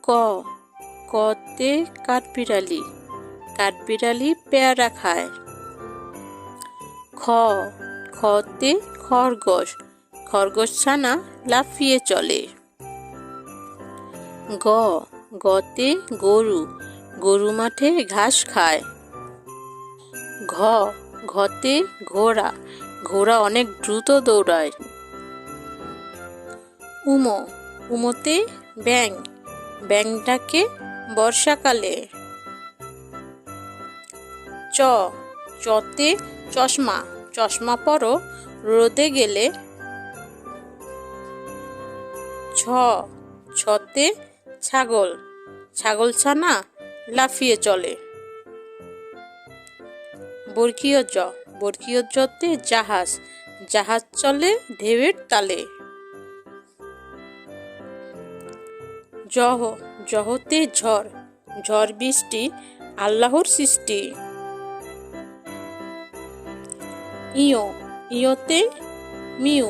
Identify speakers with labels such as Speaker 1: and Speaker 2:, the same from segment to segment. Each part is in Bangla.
Speaker 1: ক কতে কাঠবিড়ালি, কাঠবিড়ালি পেয়ারা খায়। খ খতে খরগোশ, খরগোশ ছানা লাফিয়ে চলে। গ গতে গরু, গরু মাঠে ঘাস খায়। ঘ ঘতে ঘোড়া, ঘোড়া অনেক দ্রুত দৌড়ায়। উমো উমোতে ব্যাঙ, ব্যাঙ ডাকে বর্ষাকালে। চ চতে চশমা, চশমা পরো রোদে গেলে। ছ ছতে ছাগল, ছাগল ছানা লাফিয়ে চলে। বর্গীয় জ, বর্গীয় জতে জাহাজ, জাহাজ চলে ঢেউয়ের তালে। জহ জহতে ঝড়, ঝড় বৃষ্টি আল্লাহর সৃষ্টি। ইয় ইয়তে মিউ,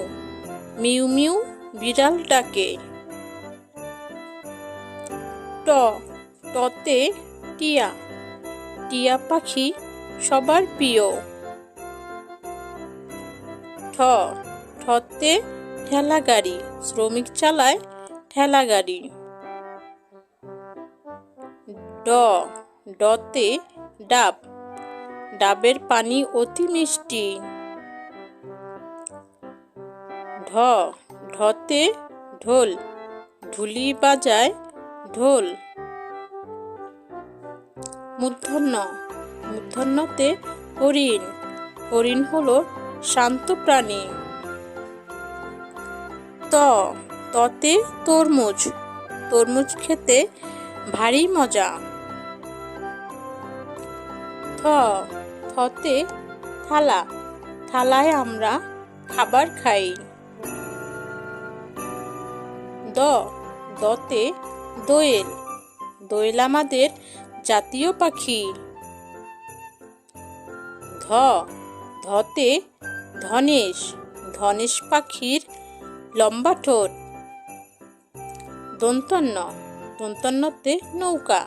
Speaker 1: মিউ মিউ বিড়াল ডাকে। ট টতে টিয়া, টিয়া পাখি সবার প্রিয়। ঠ ঠতে ঠেলা গাড়ি, শ্রমিক চালায় ঠেলা গাড়ি। ড ডতে ডাব, ডাবের পানি অতি মিষ্টি। ঢ ঢতে ঢোল, ঢুলি বাজায় ঢোল। মূর্ধন্য মূর্ধন্যতে হরিণ, হরিণ হলো শান্ত প্রাণী। ত ততে তরমুজ, তরমুজ খেতে ভারী মজা। থ থতে থালা, থালায় আমরা খাবার খাই। দ দতে দোয়েল, দোয়েল আমাদের জাতীয় পাখি। ধ ধতে ধনেশ, ধনেশ পাখির লম্বা ঠোঁট। দন্তন্য দন্তন্যতে নৌকা,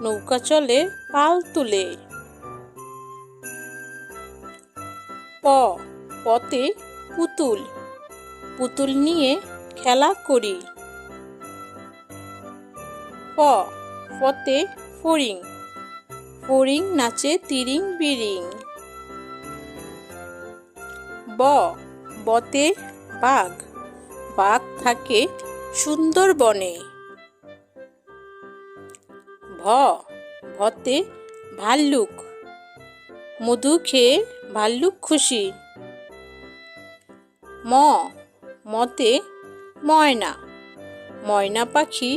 Speaker 1: নৌকা চলে পাল তুলে। প পতে পুতুল, পুতুল নিয়ে খেলা করি। প পতে ফড়িং, ফড়িং নাচে তিরিং বিরিং। ব বতে বাঘ, বাঘ থাকে সুন্দরবনে। ভ ভতে ভাল্লুক, মধু খেয়ে ভাল্লুক খুশি। ম মতে ময়না, ময়না পাখি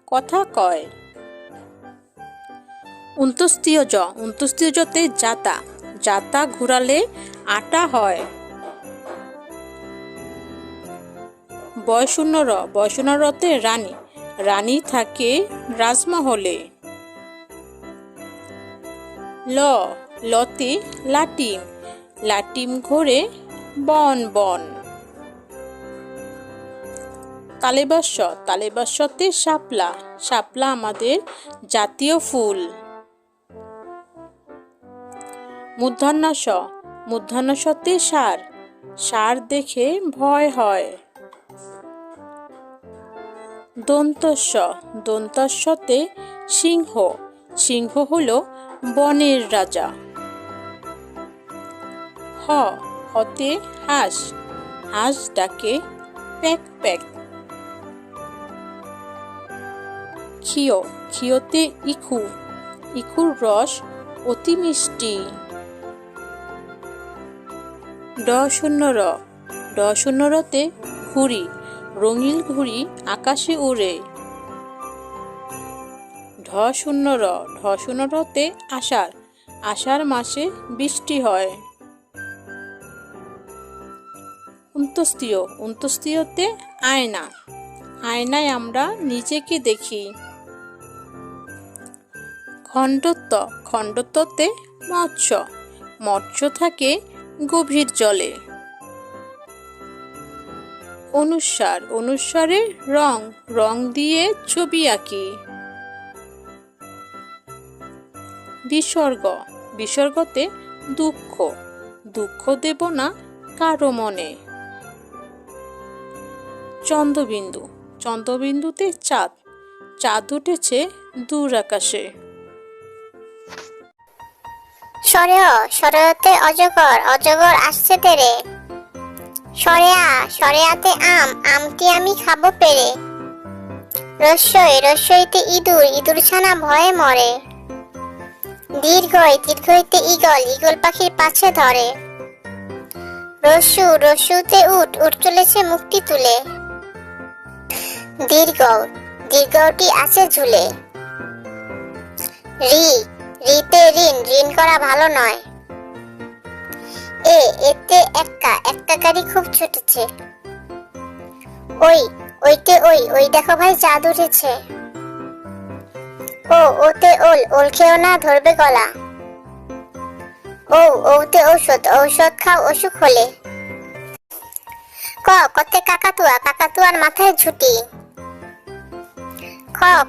Speaker 1: কথা কয়। উন্তস্তীয় জ, উন্তস্তীয় জতে জাতা, জাতা ঘুরালে আটা হয়। বয়শূন্য র, বয়শূন্য রতে রানী, রানী থাকে রাজমহলে। ল লতে লাটিম, লাটিম ঘোরে বন বন। তালেবাস্য, তালেবাস্যতে শাপলা, শাপলা আমাদের জাতীয় ফুল। মূর্ধন্য ষ, মূর্ধন্য শতে ষাঁড়, ষাঁড় দেখে ভয় হয়। দন্তস্ব, দন্তস্বতে সিংহ, সিংহ হলো বনের রাজা। হ হতে হাঁস, হাঁস ডাকে প্যাক প্যাক। ক্ষিয়, ক্ষিয়তে ইখু, ইখুর রস অতি মিষ্টি। ড শূন্য র, ড শূন্য রতে ঘুড়ি, রঙিন ঘুড়ি আকাশে উড়ে। ঢ শূন্য র, ঢ শূন্য রতে আষাঢ়, আষাঢ় মাসে বৃষ্টি হয়। উন্তস্তীয়, উন্তস্তীয়তে আয়না, আয়নায় আমরা নিজেকে দেখি। খণ্ডত্ব, খণ্ডত্বতে মৎস্য, মৎস্য থাকে গভীর জলে। অনুস্বার, অনুস্বারে রং, রং দিয়ে ছবি আঁকি। বিসর্গ, বিসর্গতে দুঃখ, দুঃখ দেব না কারো মনে। চন্দ্রবিন্দু, চন্দ্রবিন্দুতে চাঁদ, চাঁদ উঠেছে দূর আকাশে।
Speaker 2: সরেয়, সরেয়তে অজগর, অজগর আসছে তেরে। সরেয়া, সরেয়াতে আম, আমটি আমি খাবো পেরে। রস্যই, রস্যইতে ইঁদুর, ইঁদুর ছানা ভয়ে মরে। দীর্ঘই, দীর্ঘইতে ঈগল, ঈগল পাখির পাছে ধরে। রস্যু, রস্যুতে উট, উট চলেছে মুক্তি তুলে। দীর্ঘ, দীর্ঘটি আছে ঝুলে। রি, রিতে ঋণ, ঋণ করা ভালো নয়। এতে এক্কা, এক্কাকারী খুব ছুটেছে। ওই, ওইতে ওই, ওই দেখো ভাই চাঁদ উঠেছে। ওতে ওল, ওল খেও না ধরবে গলা। ওতে ঔষধ, ঔষধ খাও অসুখ হলে। কতে কাকাতুয়া, কাকাতুয়ার মাথায় ঝুটি।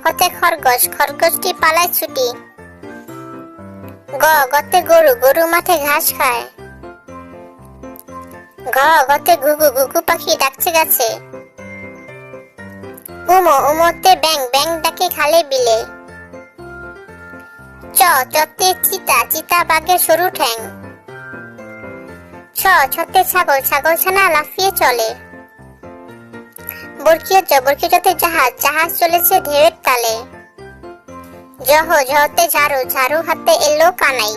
Speaker 2: কতে খরগোশ, খরগোশটি পালায় ছুটি। গতে গরু, গরু মাঠে ঘাস খায়। গতে ঘুঘু, ঘুঘু পাখি ডাকছে গাছে। উমোতে ব্যাং, ব্যাং ডাকে খালে বিলে। চতে চিতা, চিতা বাঘের সরু ঠ্যাং। ছতে ছাগল, ছাগল ছানা লাফিয়ে চলে। বরকিয়তে জাহাজ, জাহাজ চলেছে ঢেউয়ের তালে। জহতে ঝাড়ু, ঝাড়ু হাতে এলো কানাই।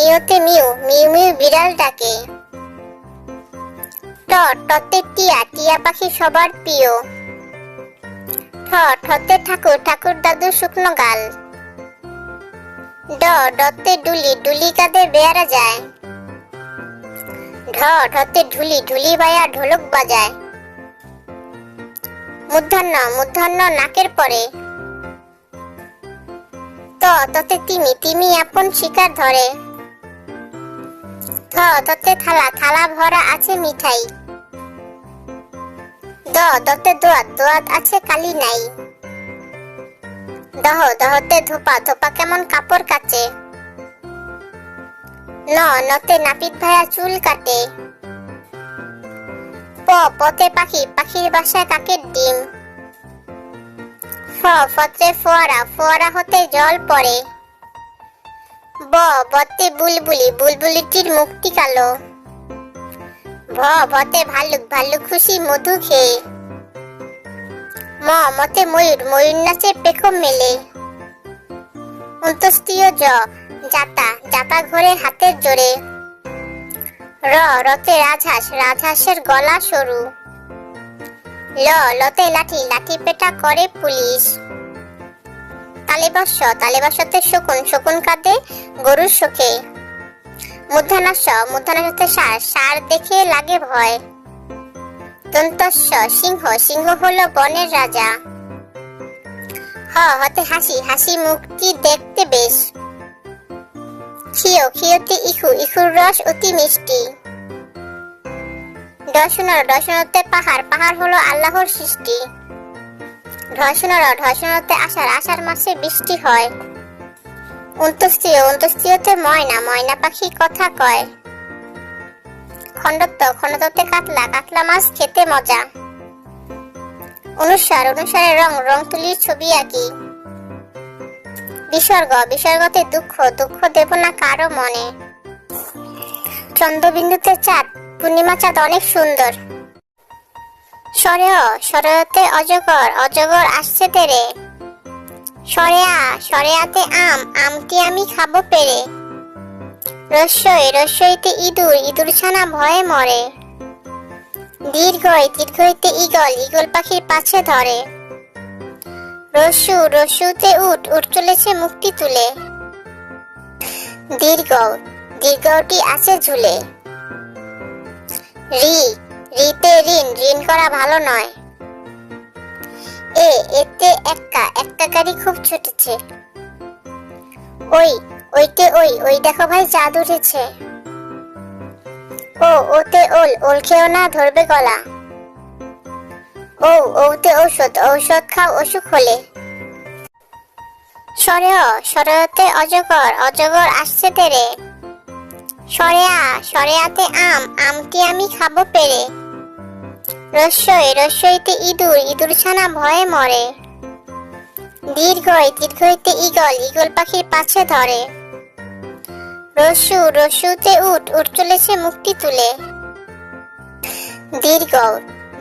Speaker 2: ইয়োতে মিউ, মিউ মিউ বিড়াল ডাকে। টতে টিয়া, টিয়া পাখি সবার প্রিয়। ঠতে ঠাকুর, ঠাকুর দাদু শুকনো গাল। ডতে ডুলি, ডুলি কাঁধে বেয়ারা যায়। ঢতে ঢুলি, ঢুলি ভাইয়া ঢোলক বাজায়। মূর্ধন্য, মূর্ধন্য নাকের পরে। ততে তিমি, তিমি আপন শিকার ধরে। ততে থালা, থালা ভরা আছে মিঠাই। দতে দোয়াত, দোয়াত আছে কালি নাই। দহতে ধোপা, ধোপা কেমন কাপড় কাচে। নতে নাপিত ভাইয়া চুল কাটে। পতে পাখি, পাখির বাসায় কাকের ডিম। ফতে ফোয়ারা, ফোয়ারা হতে জল পড়ে। বতে বুলবুলি, বুলবুলিটির মুখটি কালো। ভতে ভাল্লুক, ভাল্লুক খুশি মধু খেয়ে। মতে ময়ূর, ময়ূর নাচে পেখম মেলে। অন্তস্তীয় জাতা, জাতা ঘোরে হাতের জোরে। রতে রাজহাঁস, রাজহাঁসের গলা সরু। লতে লাঠি, লাঠি পেটা করে পুলিশ। তালেবস্য, তালেবস্যতে শকুন, শকুন কাঁদে গরুর শোকে। মূর্ধন্যাস্য, মূর্ধন্যাস্যতে ষাঁড়, ষাঁড় দেখে লাগে ভয়। দন্তস্য, সিংহ, সিংহ হলো বনের রাজা। হতে হাসি, হাসি মুখটি দেখতে বেশ। খিয়োতে ইখু, ইখুর রস অতি মিষ্টি। ডসনতে পাহাড়, পাহাড় হলো আল্লাহর সৃষ্টি। ঢসনতে আষাঢ়, আষাঢ় মাসে বৃষ্টি হয়। অন্তস্তীয়তে ময়না, ময়না পাখি কথা কয়। খণ্ডত্বতে কাতলা, কাতলা মাছ খেতে মজা। অনুসারে রং, রং তুলির ছবি আঁকি। বিসর্গ, বিসর্গতে দুঃখ, দুঃখ দেব না কারো মনে। চন্দ্রবিন্দুতে চাঁদ, পূর্ণিমা চাঁদ অনেক সুন্দর। সরেয়, সরেয়তে অজগর, অজগর আসছে তেরে। সরেয়া, সরেয়াতে আম, আমটি আমি খাবো পেরে। রস্যই, রস্যইতে ইঁদুর, ইঁদুর ছানা ভয়ে মরে। দীর্ঘই, দীর্ঘইতে ঈগল, ঈগল পাখির পাছে ধরে। রস্যু, রস্যুতে উট, উট চলেছে মুক্তি তুলে। দীর্ঘ, দীর্ঘটি আছে ঝুলে। রিতে ঋণ, ঋণ করা ভালো নয়। এতে এক্কা, এক্কাকারী খুব ছুটেছে। ওইতে ওই, ওই দেখো ভাই চাঁদ উঠেছে। ওতে ওল, ওল খেও না ধরবে গলা। ওতে ঔষধ, ঔষধ খাও অসুখ হলে। সরে সরেতে অজগর অজগর আসছে তেরে সরেয়াতে আম আমটি আমি খাবো পেরে রস্যইতে ইঁদুর ইঁদুর ছানা ভয়ে মরে দীর্ঘইতে ঈগল ঈগল পাখির পাছে ধরে রস্যুতে উট চলেছে মুক্তি তুলে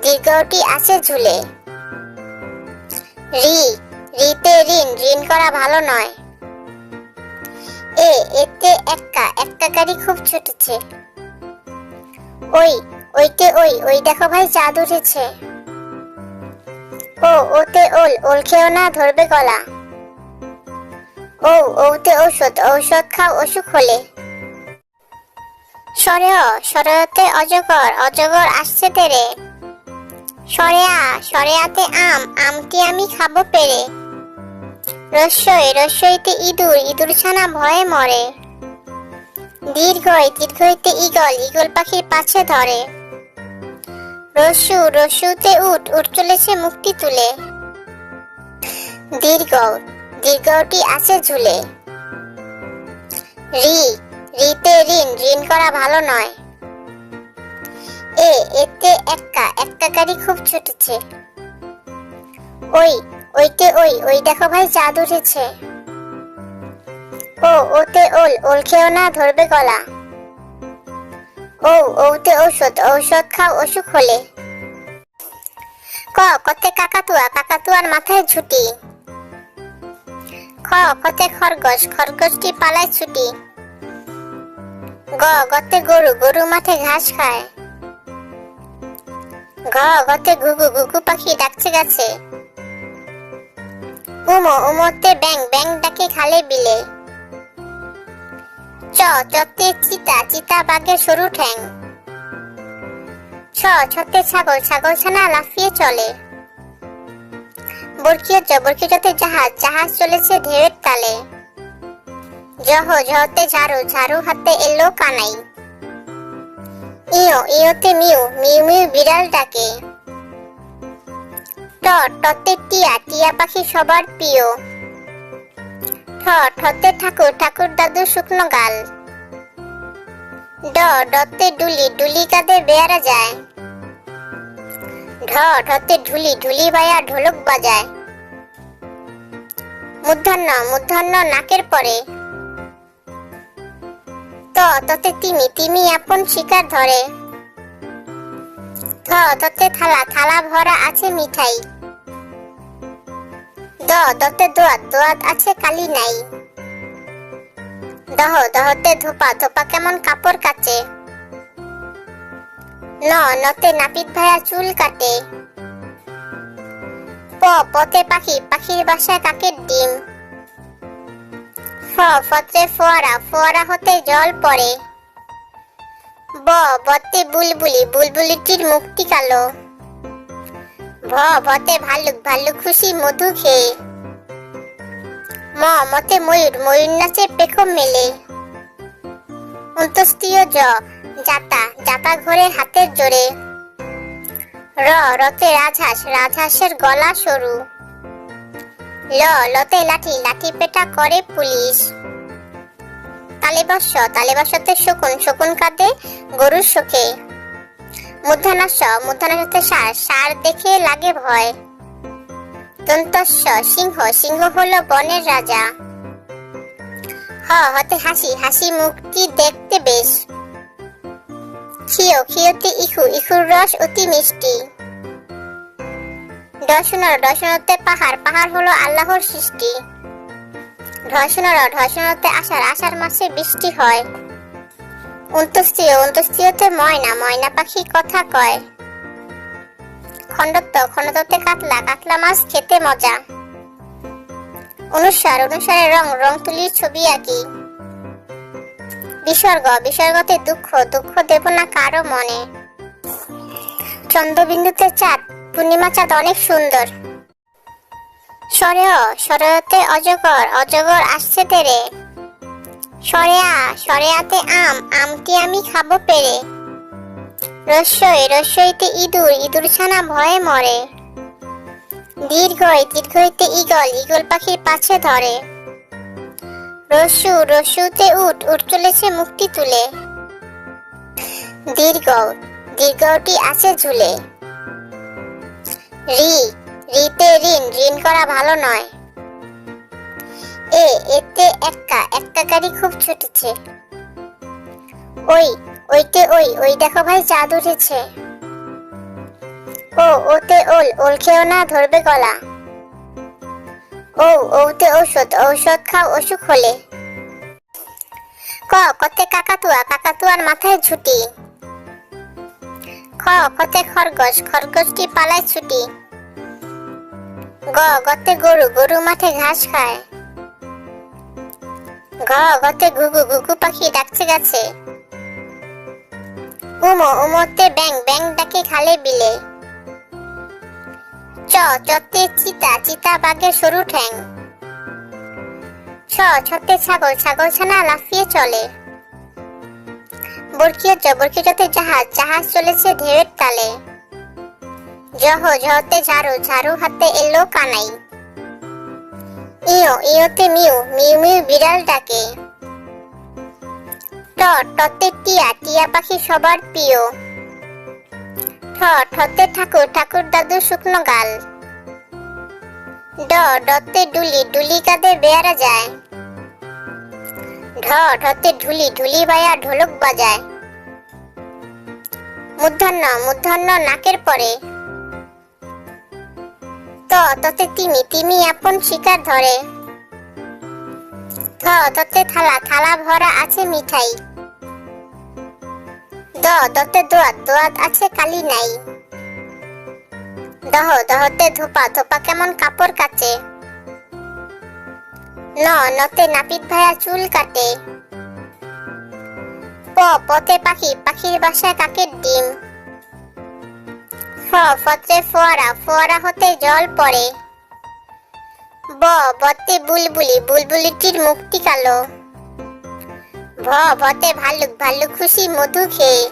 Speaker 2: দীর্ঘটি আছে ঝুলে রিতে ঋণ করা ভালো নয় এতে একটা গাড়ি খুব ছুটেছে ওই দেখো ভাই চাঁদ উঠেছে ওতে ওল খেও না ধরবে গলা ওতে ঔষধ খাও অসুখ হলে সরেতে অজগর আসছে তেরে সরেয়াতে আম আমটি আমি খাবো পেরে রস্যইতে ইঁদুর ছানা ভয়ে মরে দীর্ঘইতে ঈগল পাখির পাছে ধরে রস্যুতে উট চলেছে মুক্তি তুলে দীর্ঘটি আছে ঝুলে রিতে ঋণ করা ভালো নয় এতে একটা গাড়ি খুব ছুটেছে ওই দেখো ভাই চাঁদ উঠেছে ওতে ওল খেও না ধরবে গলা ওতে ঔষধ খাও অসুখ হলে কতে কাকাতুয়ার মাথায় ঝুটি কতে খরগোশটি পালায় ছুটি গতে গরু মাঠে ঘাস খায় গতে ঘুঘু পাখি ডাকছে গাছে উমোতে ব্যাং ডাকে খালে বিলে চতে চিতা বাঘের সরু ঠ্যাং ছতে ছাগল ছানা লাফিয়ে চলে বরকিয়তে জাহাজ চলেছে ঢেউয়ের তালে জহতে ঝাড়ু হাতে এলো কানাই ইয়োতে মিউ বিড়াল ডাকে টতে টিয়া পাখি সবার প্রিয় ঠতে ঠাকুর দাদু শুকনো গাল ডতে ডুলি কাঁধে বেয়ারা যায় ঢতে ঢুলি ভাইয়া ঢোলক বাজায় মূর্ধন্য নাকের পরে ততে তিমি আপন শিকার ধরে ততে থালা ভরা আছে মিঠাই দতে দোয়াত আছে কালি নাই দহতে ধোপা কেমন কাপড় কাচে নতে নাপিত ভাইয়া চুল কাটে পতে পাখির বাসায় কাকের ডিম ফতে ফোয়ারা হতে জল পড়ে বতে বুলবুলিটির মুক্তি কালো ভতে ভাল্লুক খুশি মধু খেয়ে মতে ময়ূর নাচে পেখম মেলে অন্তস্তীয় জাতা ঘোরে হাতের জোরে রতে রাজহাঁসের গলা সরু লতে লাঠি পেটা করে পুলিশ তালেবস্যতে শকুন কাঁদে গরুর শোকে মূর্ধন্যতে ষাঁড় দেখে লাগে ভয় দন্তস্য সিংহ হলো বনের রাজা হতে হাসি মুখটি দেখতে বেশ খিওতে ইখুর রস অতি মিষ্টি দর্শনতে পাহাড় হলো আল্লাহর সৃষ্টি ধর্ষণতে আষাঢ় মাসে বৃষ্টি হয় অন্তস্তীয়তে ময়না পাখি কথা কয় খণ্ডতে কাতলা মাছ খেতে মজা অনুসারে রং তুলির ছবি আঁকি বিসর্গতে দুঃখ দেব না কারো মনে চন্দ্রবিন্দুতে চাঁদ পূর্ণিমা চাঁদ অনেক সুন্দর সরেতে অজগর আসছে তেরে সরেয়াতে আম আমটি আমি খাবো পেরে রস্যইতে ইঁদুর ছানা ভয়ে মরে দীর্ঘইতে ঈগল পাখির পাছে ধরে রস্যু রস্যুতে উট উট চলেছে মুখটি তুলে। দীর্ঘ দীর্ঘটি আছে ঝুলে। রি রিতে ঋণ ঋণ করা ভালো নয়। এতে একটা গাড়ি খুব ছুটেছে। ওইতে ওই দেখো ভাই চাঁদ উঠেছে। ওতে ওল খেও না ধরবে গলা। ওতে ঔষধ ঔষধ খাও অসুখ হলে। কতে কাকাতুয়া কাকাতুয়ার মাথায় ঝুটি। কতে খরগোশ খরগোশটি পালায় ছুটি। গতে গরু গরু মাঠে ঘাস খায়। গতে ঘুঘু ঘুঘু পাখি ডাকছে গাছে। উমোতে ব্যাং ব্যাং ডাকে খালে বিলে। চতে চিতা চিতা বাঘের সরু ঠ্যাং। ছতে ছাগল ছাগল ছানা লাফিয়ে চলে। বরকিয়াতে জাহাজ জাহাজ চলেছে ঢেউয়ের তালে। জহতে ঝাড়ু ঝাড়ু হাতে এলো কানাই। ইয়োতে মিউ মিউ মিউ বিড়াল ডাকে। টতে টিয়া টিয়া পাখি সবার প্রিয়। ঠতে ঠাকুর ঠাকুর দাদু শুকনো গাল। ডতে ডুলি ডুলি কাঁধে বেয়ারা যায়। ঢতে ঢুলি ঢুলি বায়া ঢোলক বাজায়। মূর্ধন্য নাকের পরে। ততে তিমি তিমি আপন শিকার ধরে। ততে থালা থালা ভরা আছে মিঠাই। দতে দোয়াত দোয়াত আছে কালি নাই। দহতে ধোপা ধোপা কেমন কাপড় কাচে। নতে নাপিত ভাইয়া চুল কাটে। পতে পাখি পাখির বাসায় কাকের ডিম। ফতে ফোয়ারা ফোয়ারা হতে জল পড়ে। বতে বুলবুলি বুলবুলিটির মুখটি কালো। ভতে ভাল্লুক ভাল্লুক খুশি মধু খেয়ে।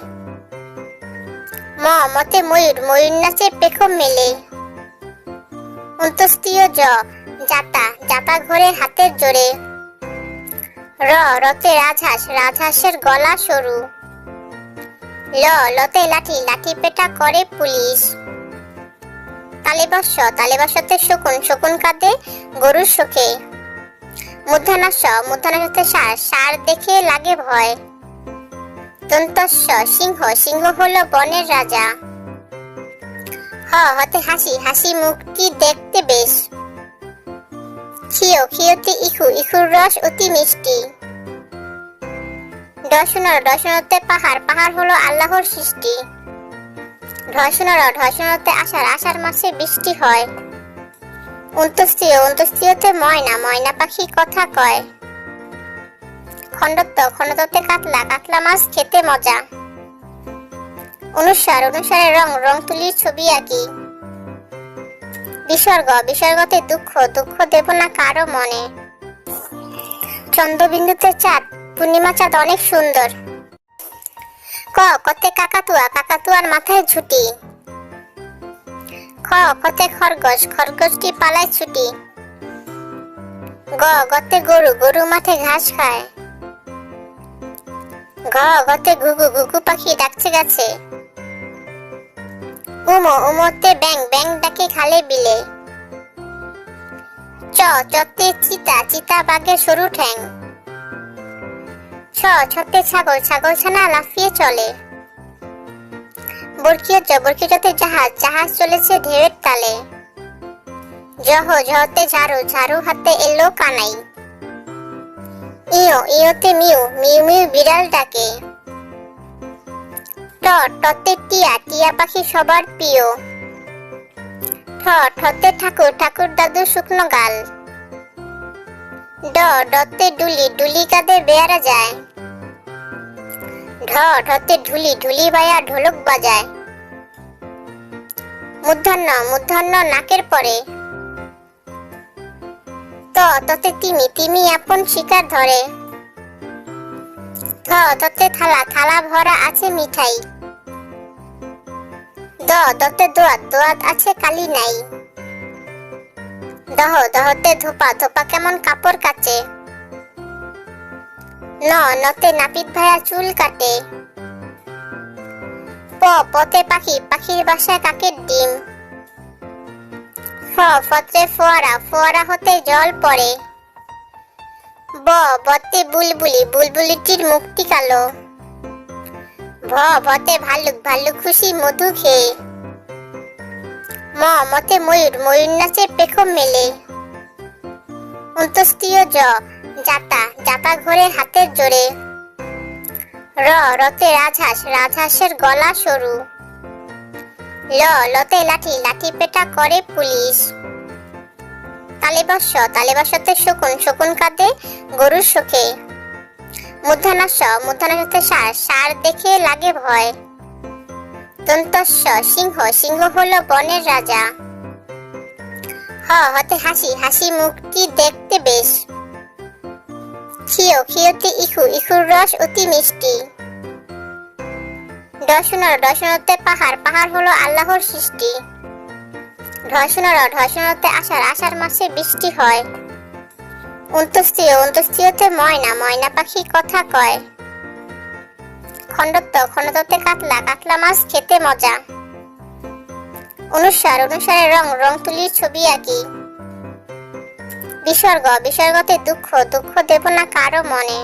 Speaker 2: মতে ময়ূর ময়ূর নাচে পেখম মেলে। অন্তস্তীয় জাতা জাতা ঘোরে হাতের জোরে। রতে রাজহাঁস রাজহাঁসের গলা সরু। লতে লাঠি লাঠি পেটা করে পুলিশ। তালেবস্যতে শকুন শকুন কাঁদে গরুর শোকে। মূর্ধন্যাসতে ষাঁড় ষাঁড় দেখে লাগে ভয়। দন্তস্য সিংহ সিংহ হলো বনের রাজা। হতে হাসি হাসি মুখটি দেখতে বেশ। খিওতে ইখু ইখুর রস অতি মিষ্টি। ডসনতে পাহাড় পাহাড় হলো আল্লাহর সৃষ্টি। ঢসনতে আষাঢ় আষাঢ় মাসে বৃষ্টি হয়। অন্তস্তীয়তে ময়না ময়না পাখি কথা কয়। খণ্ডত্বতে কাতলা কাতলা মাছ খেতে মজা। অনুসারে রং রং তুলির ছবি আঁকি। বিসর্গতে দুঃখ দুঃখ দেব না কারো মনে। চন্দ্রবিন্দুতে চাঁদ পূর্ণিমা চাঁদ অনেক সুন্দর। কতে কাকাতুয়া কাকাতুয়ার মাথায় ঝুটি। কতে খরগোশ খরগোশটি পালায় ছুটি। গতে গরু গরু মাঠে ঘাস খায়। গতে ঘুঘু ঘুঘু পাখি ডাকছে গাছে। উমোতে ব্যাং ব্যাং ডাকে খালে বিলে। চতে চিতা চিতা বাঘের সরু ঠ্যাং। ছতে ছাগল ছাগল ছানা লাফিয়ে চলে। বরকিয়াতে জাহাজ জাহাজ চলেছে ঢেউয়ের তালে। জহতে ঝাড়ু ঝাড়ু হাতে এলো কানাই। ইয়োতে মিউ মিউ মিউ বিড়াল ডাকে। টতে টিয়া টিয়া পাখি সবার প্রিয়। ঠতে ঠাকুর ঠাকুর দাদু শুকনো গাল। ডতে ডুলি ডুলি কাঁধে বেয়ারা যায়। ঢতে ঢুলি ঢুলি বায়া ঢোলক বাজায়। মূর্ধন্য নাকের পরে। ততে তিমি তিমি আপন শিকার ধরে। ততে থালা থালা ভরা আছে মিঠাই। দতে দোয়াত দোয়াত আছে কালি নাই। দহতে ধোপা ধোপা কেমন কাপড় কাচে। নতে নাপিত ভাইয়া চুল কাটে। পথে পাখি, পাখির বাসায় কাকের ডিম। ফতে ফোয়ারা, ফোয়ারা হতে জল পড়ে। বতে বুলবুলি, বুলবুলিটির মুখটি কালো। ভতে ভাল্লুক, ভাল্লুক খুশি মধু খেয়ে। মতে ময়ূর, ময়ূর নাচে পেখম মেলে। অন্তস্তীয় জাতা, জাতা ঘোরে হাতের জোরে। রতে রাজহাঁস, রাজহাঁসের গলা সরু। লতে লাঠি, লাঠি পেটা করে পুলিশ। তালিবস্য, তালিবস্যতে শকুন, শকুন কাঁদে গরুর শোকে। মূর্ধন্যাস্য, মূর্ধন্যাস্যতে ষাঁড়, ষাঁড় দেখে লাগে ভয়। দন্তস্য সিংহ, সিংহ হলো বনের রাজা। হতে হাসি, হাসি মুখটি দেখতে বেশ। খিওতে ইখু, ইখুর রস অতি মিষ্টি। ডসুনতে পাহাড়, পাহাড় হলো আল্লাহর সৃষ্টি। ঢসনতে আষাঢ়, আষাঢ় মাসে বৃষ্টি হয়। অন্তস্তীয়তে ময়না, ময়না পাখি কথা কয়। খণ্ডত্বতে কাতলা, কাতলা মাছ খেতে মজা। অনুসারে রং, রং তুলির ছবি আঁকি। বিসর্গতে দুঃখ, দুঃখ দেব না কারো মনে।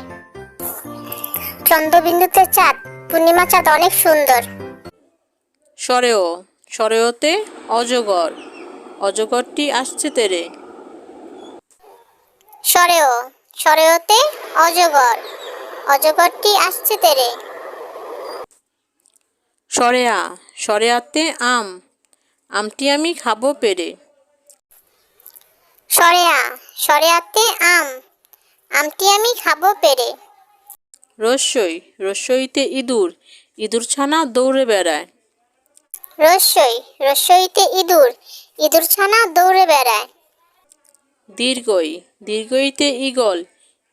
Speaker 2: চন্দ্রবিন্দুতে চাঁদ, পূর্ণিমা চাঁদ অনেক সুন্দর।
Speaker 1: সরেওতে অজগর, অজগরটি আসছে তেরে।
Speaker 2: সরেওতে অজগর, অজগরটি আসছে তেরে।
Speaker 1: সরেয়াতে আম, আমটি আমি খাবো পেরে।
Speaker 2: সরেয়াতে আম, আমটি আমি খাবো পেরে।
Speaker 1: রস্যইতে ইঁদুর, ইঁদুর ছানা দৌড়ে বেড়ায়।
Speaker 2: রস্যইতে ইঁদুর, ইঁদুর ছানা দৌড়ে বেড়ায়।
Speaker 1: দীর্ঘইতে ঈগল,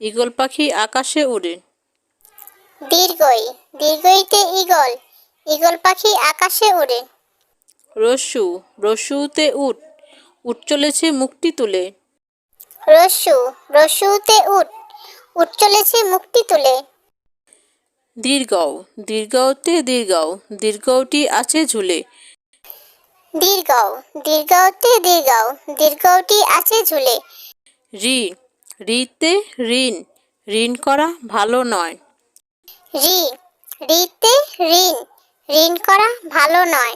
Speaker 1: ঈগল পাখি আকাশে উড়ে।
Speaker 2: দীর্ঘইতে ঈগল, ঈগল পাখি আকাশে উড়ে।
Speaker 1: রস্যুতে উট, উট চলেছে মুখটি তুলে।
Speaker 2: রস্যুতে উট চলেছে মুখটি তুলে।
Speaker 1: দীর্ঘতে দীর্ঘাও, দীর্ঘটি আছে ঝুলে।
Speaker 2: দীর্ঘতে দীর্ঘাও, দীর্ঘটি আছে ঝুলে।
Speaker 1: ঋতে ঋণ, ঋণ করা ভালো নয়।
Speaker 2: ঋতে ঋণ, ঋণ করা ভালো নয়।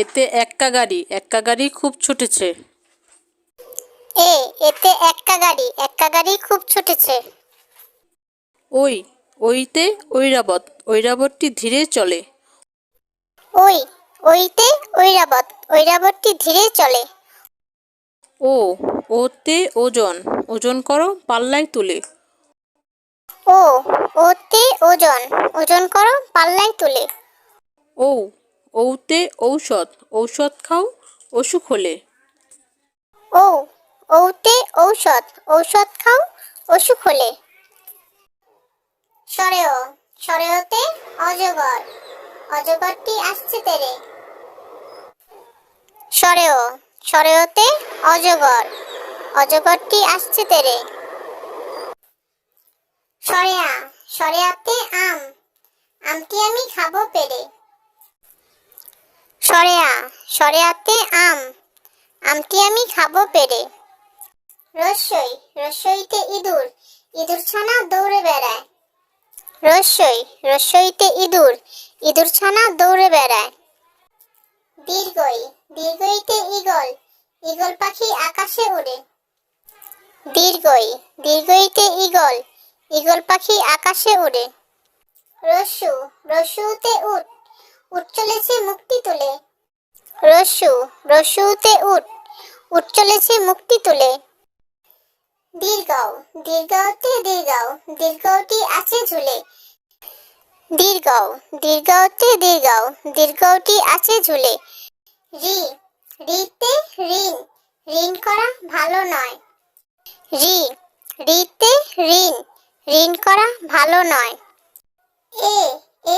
Speaker 1: এতে এক্কা গাড়ি, এক্কা গাড়ি খুব ছুটেছে।
Speaker 2: এতে এক্কা গাড়ি খুব ছুটেছে।
Speaker 1: ওইতে ঐরাবত, ঐরাবতটি ধীরে চলে।
Speaker 2: ওইতে ঐরাবত, ঐরাবতটি ধীরে চলে।
Speaker 1: ওতে ওজন, ওজন করো পাল্লায় তুলে।
Speaker 2: ওতে ওজন, ওজন করো পাল্লায় তুলে।
Speaker 1: ওতে ঔষধ, ঔষধ খাও অসুখ হলে।
Speaker 2: ওতে ঔষধ, ঔষধ খাও অসুখ হলে। সরেওতে অজগর, অজগরটি আসছে তেরে। সরেওতে অজগর, অজগরটি আসছে তেরে। সরেয়াতে আম, আমটি আমি খাবো পেরে। সরেয়াতে আম, আমটি আমি খাবো পেরে। রস্যইতে ইঁদুর, ইঁদুর ছানা দৌড়ে বেড়ায়। রস্যইতে ইঁদুর, ইঁদুর ছানা দৌড়ে বেড়ায়। দীর্ঘইতে ঈগল, ঈগল পাখি আকাশে উড়ে। দীর্ঘইতে ঈগল, ঈগল পাখি আকাশে উড়ে। রস্যুতে উট, উট চলেছে মুখটি তুলে। রস্যুতে উট চলেছে মুখটি তুলে। দীর্ঘতে দীর্ঘাও, দীর্ঘটি আছে ঝুলে। দীর্ঘতে দীর্ঘাও, দীর্ঘটি আছে ঝুলে। ঋতে ঋণ, ঋণ করা ভালো নয়। ঋতে ঋণ, ঋণ করা ভালো নয়।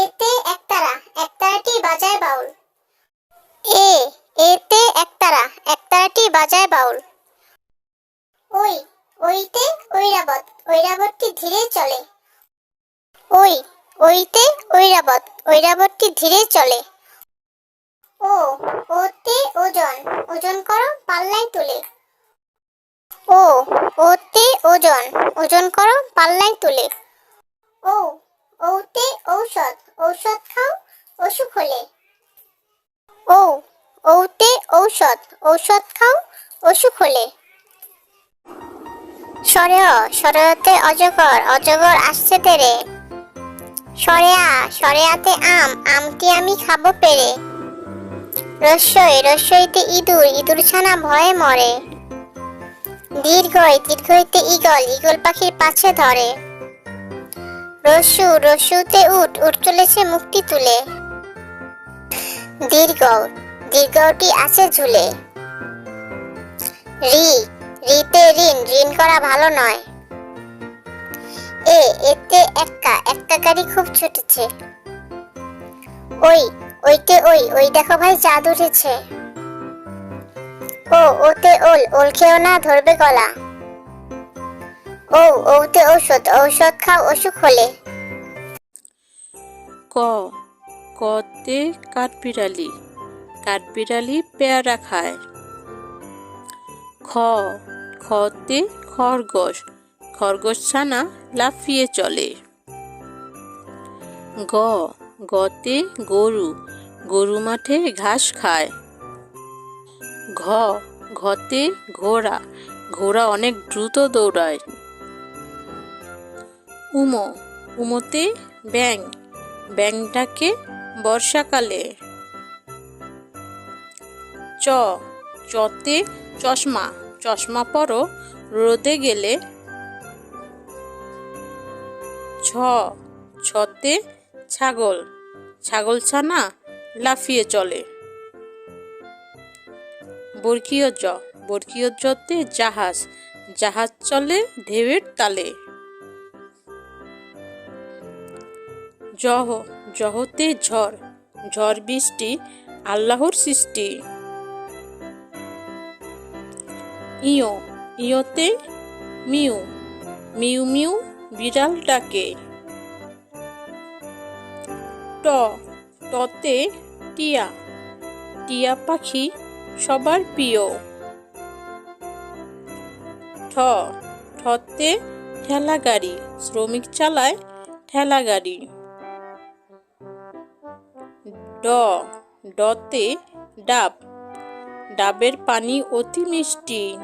Speaker 2: এতে একতারা, একতারাটি বাজায় বাউল। এতে একতারা, একতারাটি বাজায় বাউল। ওইতে ঐরাবত, ঐরাবতটি ধীরে চলে। ওইতে ঐরাবত, ঐরাবতটি ধীরে চলে। ওতে ওজন, ওজন করো পাল্লায় তুলে। ওতে ওজন, ওজন করো পাল্লায় তুলে। ওতে ঔষধ, ঔষধ খাও অসুখ হলে। ওতে ঔষধ, ঔষধ খাও অসুখ হলে। সরেয়তে অজগর, অজগর আসছে তেরে। সরেয়াতে আম, আমটি আমি খাবো পেরে। রস্যইতে ইঁদুর, ইঁদুর ছানা ভয়ে মরে। দীর্ঘইতে ঈগল, ঈগল পাখির পাছে ধরে। রস্যুতে উট, উট চলেছে মুক্তি তুলে। দীর্ঘটি আছে ঝুলে। ঋতে ঋণ, ঋণ করা ভালো নয়। এতে এক্কা গাড়ি খুব ছুটেছে। ওইতে ওই দেখো ভাই চাঁদ উঠেছে। ওতে ওল, ওল খেও না ধরবে গলা। ওতে ঔষধ, ঔষধ খাও অসুখ হলে।
Speaker 1: কতে কাঠবিড়ালি, কাঠবিড়ালি পেয়ারা খায়। খতে খরগোশ, খরগোশ ছানা লাফিয়ে চলে। গতে গরু, গরু মাঠে ঘাস খায়। ঘতে ঘোড়া, ঘোড়া অনেক দ্রুত দৌড়ায়। উমোতে ব্যাঙ, ব্যাঙ ডাকে বর্ষাকালে। চতে চশমা, চশমা পরো রোদে গেলে। ছতে ছাগল, ছাগল ছানা লাফিয়ে চলে। বর্গীয় জতে জাহাজ, জাহাজ চলে ঢেউয়ের তালে। জহতে ঝড়, ঝড় বৃষ্টি আল্লাহর সৃষ্টি। ইয়োতে মিউ, মিউ মিউ বিড়াল ডাকে। টতে টিয়া, টিয়া পাখি সবার প্রিয়। ঠতে ঠেলা গাড়ি, শ্রমিক চালায় ঠেলা গাড়ি। ডতে ডাব, ডাবের পানি অতি মিষ্টি।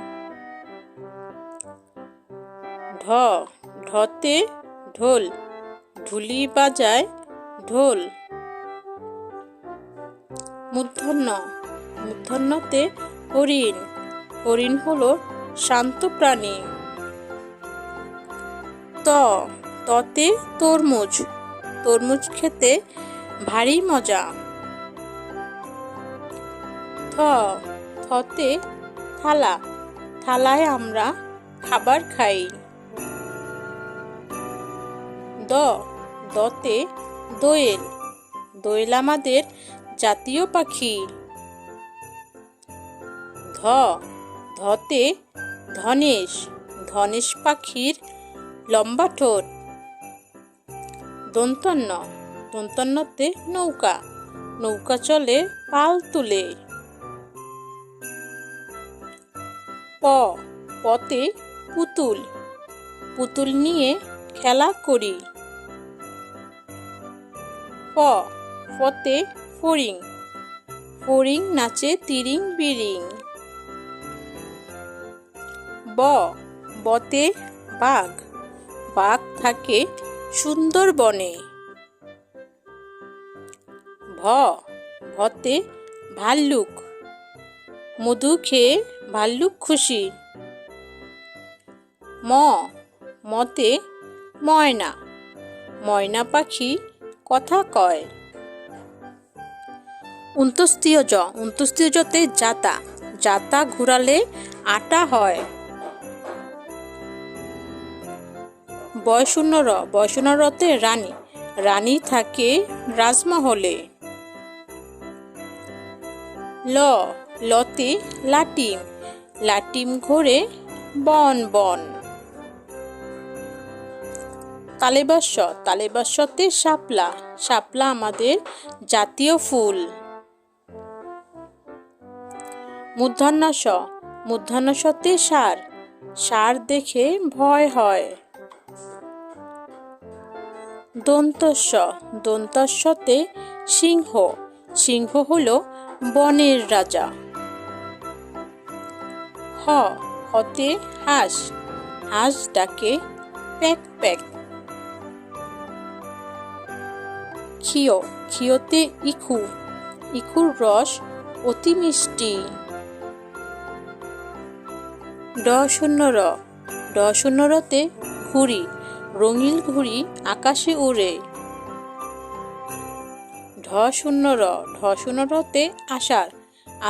Speaker 1: ঢতে ঢোল, ঢুলি বাজায় ঢোল। মূর্ধন্যতে হরিণ, হরিণ হলো শান্ত প্রাণী। ততে তরমুজ, তরমুজ খেতে ভারী মজা। থতে থালা, থালায় আমরা খাবার খাই। দতে দোয়েল, দোয়েল আমাদের জাতীয় পাখি। ধতে ধনেশ, ধনেশ পাখির লম্বা ঠোঁট। দন্তন্যতে নৌকা, নৌকা চলে পাল তুলে। পতে পুতুল, পুতুল নিয়ে খেলা করি। ফতে ফড়িং, ফড়িং নাচে তিরিং বিরিং। বতে বাঘ, বাঘ থাকে সুন্দরবনে। ভতে ভাল্লুক, মধু খেয়ে ভাল্লুক খুশি। মতে ময়না, ময়না পাখি কথা কয়। উন্তস্তীয় জতে জাতা, জাতা ঘুরালে আটা হয়। বয়শূন্যরতে রানী, রানী থাকে রাজমহলে। লতে লাটিম, লাটিম ঘোরে বন বন। তালেবাস তালেবাসতে শাপলা শাপলা আমাদের জাতীয় ফুল। মূর্ধন্য ষ মূর্ধন্য ষতে ষাঁড় ষাঁড় দেখে ভয় হয়। দন্তস্ব দন্তস্বতে সিংহ সিংহ হলো বনের রাজা। হ হতে হাঁস হাঁস ডাকে প্যাক প্যাক। ক্ষিয় ক্ষিয়তে ইখু ইখুর রস অতি মিষ্টি। ড শূন্য রতে ঘুড়ি রঙিন ঘুড়ি আকাশে উড়ে। ঢ শূন্য রতে আষাঢ়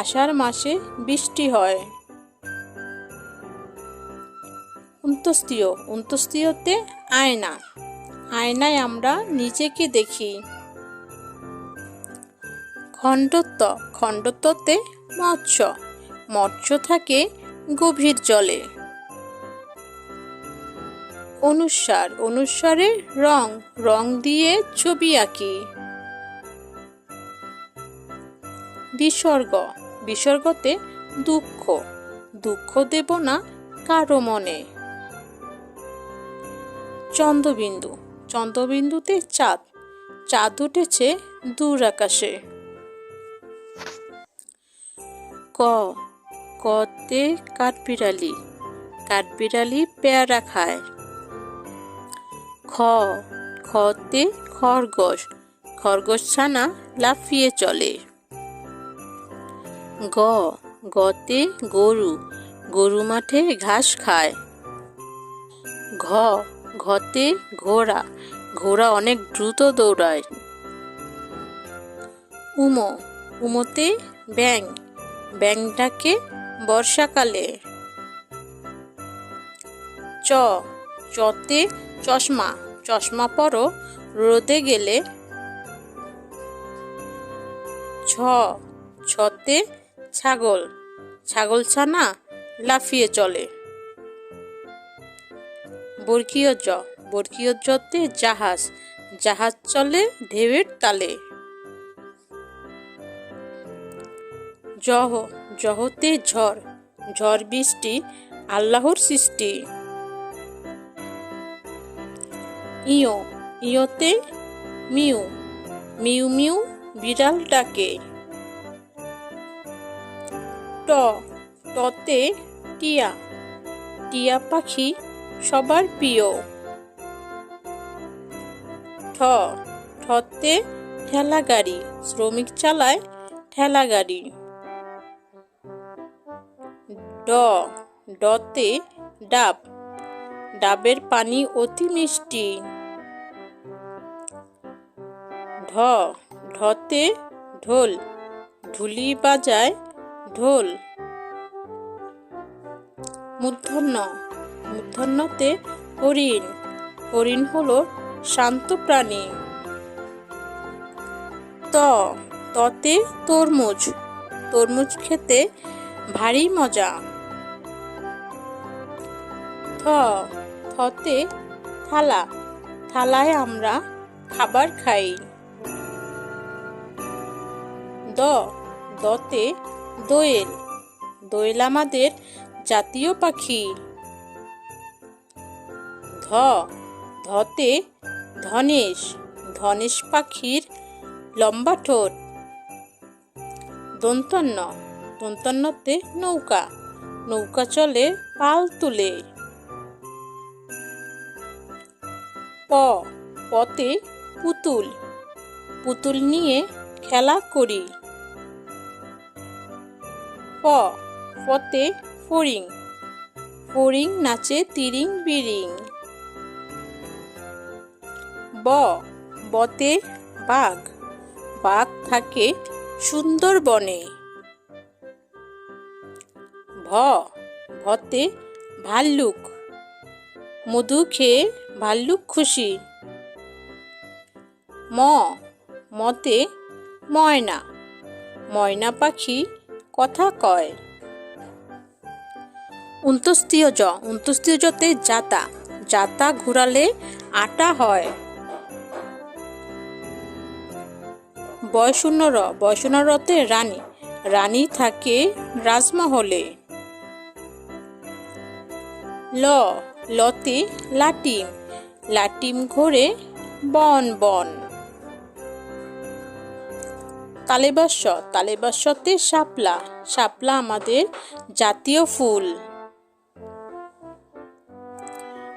Speaker 1: আষাঢ় মাসে বৃষ্টি হয়। উন্তস্তীয়তে আয়না আয়নায় আমরা নিজেকে দেখি। খণ্ডত্বতে মৎস্য মৎস্য থাকে গভীর জলে। অনুস্বারে রং রং দিয়ে ছবি আঁকি। বিসর্গতে দুঃখ দুঃখ দেব না কারো মনে। চন্দ্রবিন্দুতে চাঁদ চাঁদ উঠেছে দূর আকাশে। কতে কাঠবিড়ালি কাঠবিড়ালি পেয়ারা খায়। খতে খরগোশ খরগোশ ছানা লাফিয়ে চলে। গতে গরু গরু মাঠে ঘাস খায়। ঘতে ঘোড়া ঘোড়া অনেক দ্রুত দৌড়ায়। উমোতে ব্যাঙ ব্যাঙ ডাকে বর্ষাকালে। চতে চশমা চশমা পরো রোদে গেলে। ছতে ছাগল ছাগল ছানা লাফিয়ে চলে। বর্গীয় জতে জাহাজ জাহাজ চলে ঢেউয়ের তালে। জহতে ঝড় ঝড় বৃষ্টি আল্লাহর সৃষ্টি। ইয়তে মিউ মিউ মিউ বিড়াল ডাকে। টতে টিয়া টিয়া পাখি সবার প্রিয়। ঠতে ঠেলা গাড়ি শ্রমিক চালায় ঠেলা গাড়ি। ডতে ডাব ডাবের পানি অতি মিষ্টি। ঢতে ঢোল ঢুলি বাজায় ঢোল। মূর্ধন্যতে হরিণ হরিণ হলো শান্ত প্রাণী। ততে তরমুজ তরমুজ খেতে ভারী মজা। থতে থালা থালায় আমরা খাবার খাই। দতে দোয়েল দোয়েল আমাদের জাতীয় পাখি। ধতে ধনেশ ধনেশ পাখির লম্বা ঠোঁট। দন্তন্যতে নৌকা নৌকা চলে পাল তুলে। পতে পুতুল পুতুল নিয়ে খেলা করি। ফতে ফড়িং ফড়িং নাচে তিরিং বিরিং। বতে বাঘ বাঘ থাকে সুন্দরবনে। ভতে ভাল্লুক মধু খেয়ে ভাল্লুক খুশি। মতে ময়না ময়না পাখি কথা কয়। উন্তস্তীয় জতে জাতা যাতা ঘুরালে আটা হয়। বয়শূন্য র, বয়শূন্য রতে রানী, রানী থাকে রাজমহলে। ল, লতে লাটিম, লাটিম ঘোরে বন বন। তালেবাস্য, তালেবাস্যতে শাপলা, শাপলা আমাদের জাতীয় ফুল।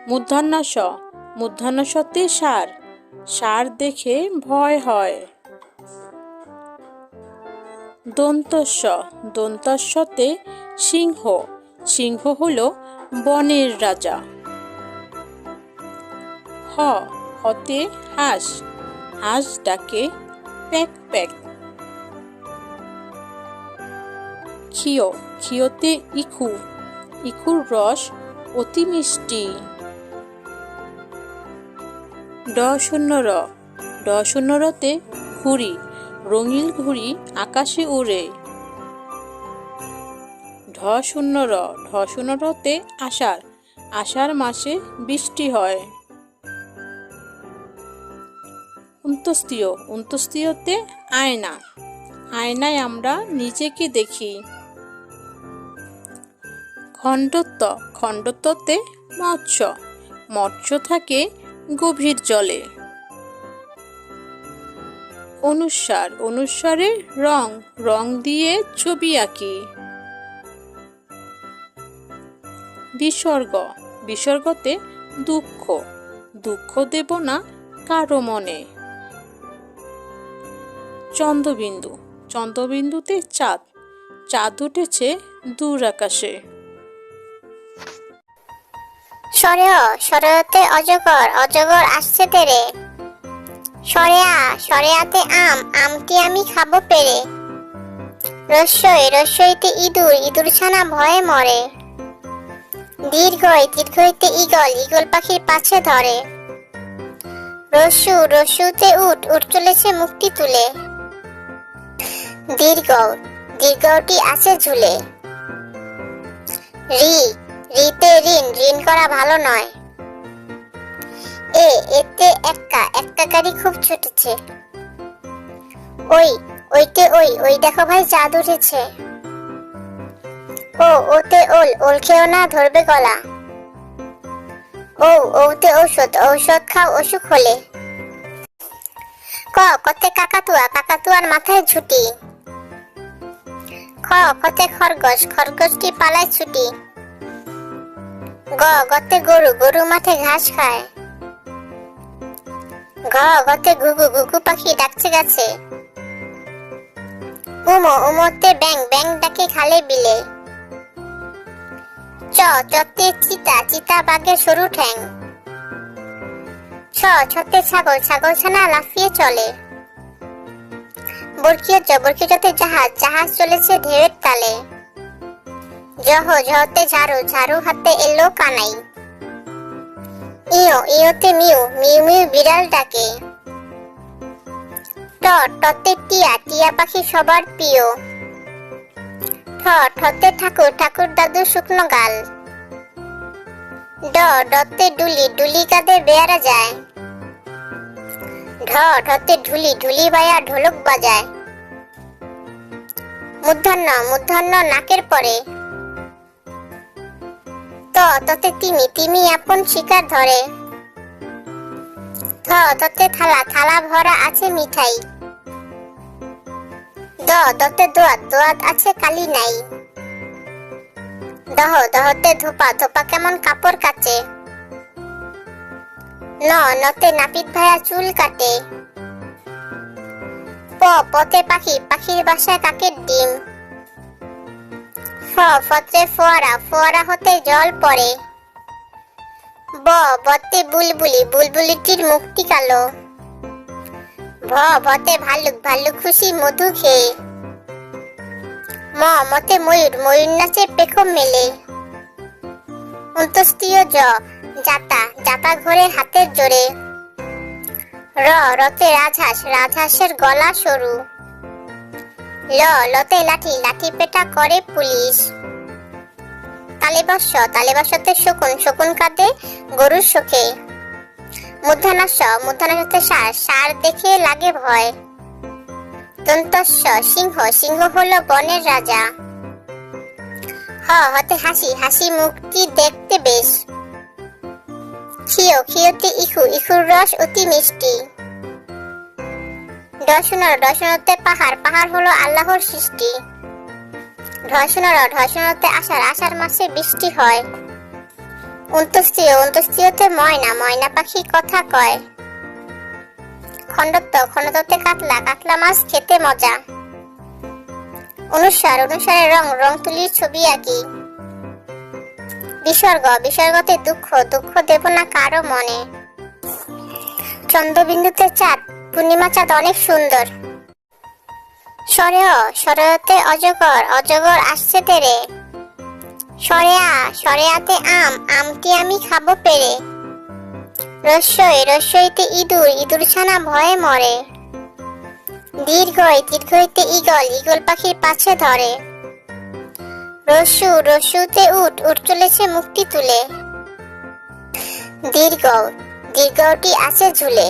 Speaker 1: মূর্ধন্য ষ, মূর্ধন্য শতে ষাঁড়, ষাঁড় দেখে ভয় হয়। দন্তস্ব, দন্তস্বতে সিংহ, সিংহ হলো বনের রাজা। হ, হতে হাঁস, হাঁস ডাকে প্যাক প্যাক। ক্ষীয়, ক্ষীয়তে ইখু, ইখুর রস অতি মিষ্টি। ড শূন্য র, ড শূন্য রতে ঘুড়ি, রঙিন ঘুড়ি আকাশে উড়ে। ঢ শূন্য র, ঢ শূন্য রতে আষাঢ়, আষাঢ় মাসে বৃষ্টি হয়। উন্তস্তীয়, উন্তস্তীয়তে আয়না, আয়নায় আমরা নিজেকে দেখি। খণ্ডত্ব, খণ্ডত্বতে মৎস্য, মৎস্য থাকে গভীর জলে। অনুস্বার, অনুস্বারে রং, রং দিয়ে ছবি আঁকি। বিসর্গ, বিসর্গতে দুঃখ, দুঃখ দেব না কারো মনে। চন্দ্রবিন্দু, চন্দ্রবিন্দুতে চাঁদ, চাঁদ উঠেছে দূর আকাশে।
Speaker 2: সরেয়, সরেয়তে অজগর, অজগর আসছে তেরে। সরেয়া, সরেয়াতে আম, আমটি আমি খাবো পেরে। রস্যই, রস্যইতে ইঁদুর, ইঁদুর ছানা ভয়ে মরে। দীর্ঘই, দীর্ঘইতে ঈগল, ঈগল পাখির পাছে ধরে। রস্যু, রস্যুতে উট, উট চলেছে মুক্তি তুলে। দীর্ঘ, দীর্ঘটি আছে ঝুলে। রি, রিতে ঋণ, ঋণ করা ভালো নয়। এতে এক্কা, এক্কা গাড়ি খুব ছুটেছে। ওই, ওইতে ওই, ওই দেখো ভাই চাঁদ উঠেছে। ও, ওতে ওল, ওল খেও না ধরবে গলা। ও, ওতে ঔষধ, ঔষধ খাও অসুখ হলে। ক, কতে কাকাতুয়া, কাকাতুয়ার মাথায় ঝুটি। খ, কতে খরগোশ, খরগোশটি পালায় ছুটি। গ, গতে গরু, গরু মাঠে ঘাস খায়। ঘ, গতে ঘুঘু, ঘুঘু পাখি ডাকছে গাছে। উমো, উমোতে ব্যাং, ব্যাং ডাকে খালে বিলে। চ, চতে চিতা, চিতা বাঘের সরু ঠ্যাং। ছ, ছতে ছাগল, ছাগল ছানা লাফিয়ে চলে। বরকিয় জ, বরকিয়তে জাহাজ, জাহাজ চলেছে ঢেউয়ের তালে। জহ, জহতে ঝাড়ু, ঝাড়ু হাতে এলো কানাই। ইয়ো, ইয়োতে মিউ, মিউ মিউ বিড়াল ডাকে। ট, টতে টিয়া, টিয়া পাখি সবার প্রিয়। ঠ, ঠতে ঠাকুর, ঠাকুর দাদু শুকনো গাল। ড, ডতে ডুলি, ডুলি কাঁধে বেয়ারা যায়। ঢ, ঢতে ঢুলি, ঢুলি ভাইয়া ঢোলক বাজায়। মূর্ধন্য, মূর্ধন্য নাকের পরে। ত, ততে তিমি, তিমি আপন শিকার ধরে। থ, ততে থালা, থালা ভরা আছে মিঠাই। দ, দতে দোয়াত, দোয়াত আছে কালি নাই। দহ, দহতে ধোপা, ধোপা কেমন কাপড় কাচে। ন, নতে নাপিত ভাইয়া চুল কাটে। প, পতে পাখি, পাখির বাসায় কাকের ডিম। ফ, ফতে ফোয়ারা, ফোয়ারা হতে জল পড়ে। ব, বতে বুলবুলি, বুলবুলিটির মুখটি কালো। ভ, ভতে ভাল্লুক, ভাল্লুক খুশি মধু খেয়ে। ম, মতে ময়ূর, ময়ূর নাচে পেখম মেলে। অন্তস্তীয় জ, জাতা, জাতা ঘোরে হাতের জোরে। র, রতে রাজহাঁস, রাজহাঁসের গলা সরু। ল, লতে লাঠি, লাঠি পেটা করে পুলিশ। তালেবস্যতে শকুন, শকুন কাঁদে গরুর শোকে। মূর্ধন্যাস্যতে ষাঁড় দেখে লাগে ভয়। দন্তস্য সিংহ, সিংহ হলো বনের রাজা। হতে হাসি মুখটি দেখতে বেশ। ক্ষিয়তে ইখুর রস অতি মিষ্টি। ডশনতে পাহাড় হলো আল্লাহর সৃষ্টি। ঢসনতে আষাঢ় মাসে বৃষ্টি হয়। উন্তস্তীয়তে ময়না পাখি কথা কয়। খণ্ডত্বতে কাতলা মাছ খেতে মজা। অনুসারে রং তুলির ছবি আঁকি। বিসর্গতে দুঃখ দেব না কারো মনে। চন্দ্রবিন্দুতে চাঁদ, পূর্ণিমা চাঁদ অনেক সুন্দর। সরেয়তে অজগর আসছে তেরে। সরেয়াতে আমটি আমি খাবো পেরে। রস্যইতে ইঁদুর ছানা ভয়ে মরে। দীর্ঘইতে ঈগল পাখির পাছে ধরে। রস্যুতে উট চলেছে মুক্তি তুলে। দীর্ঘটি আছে ঝুলে।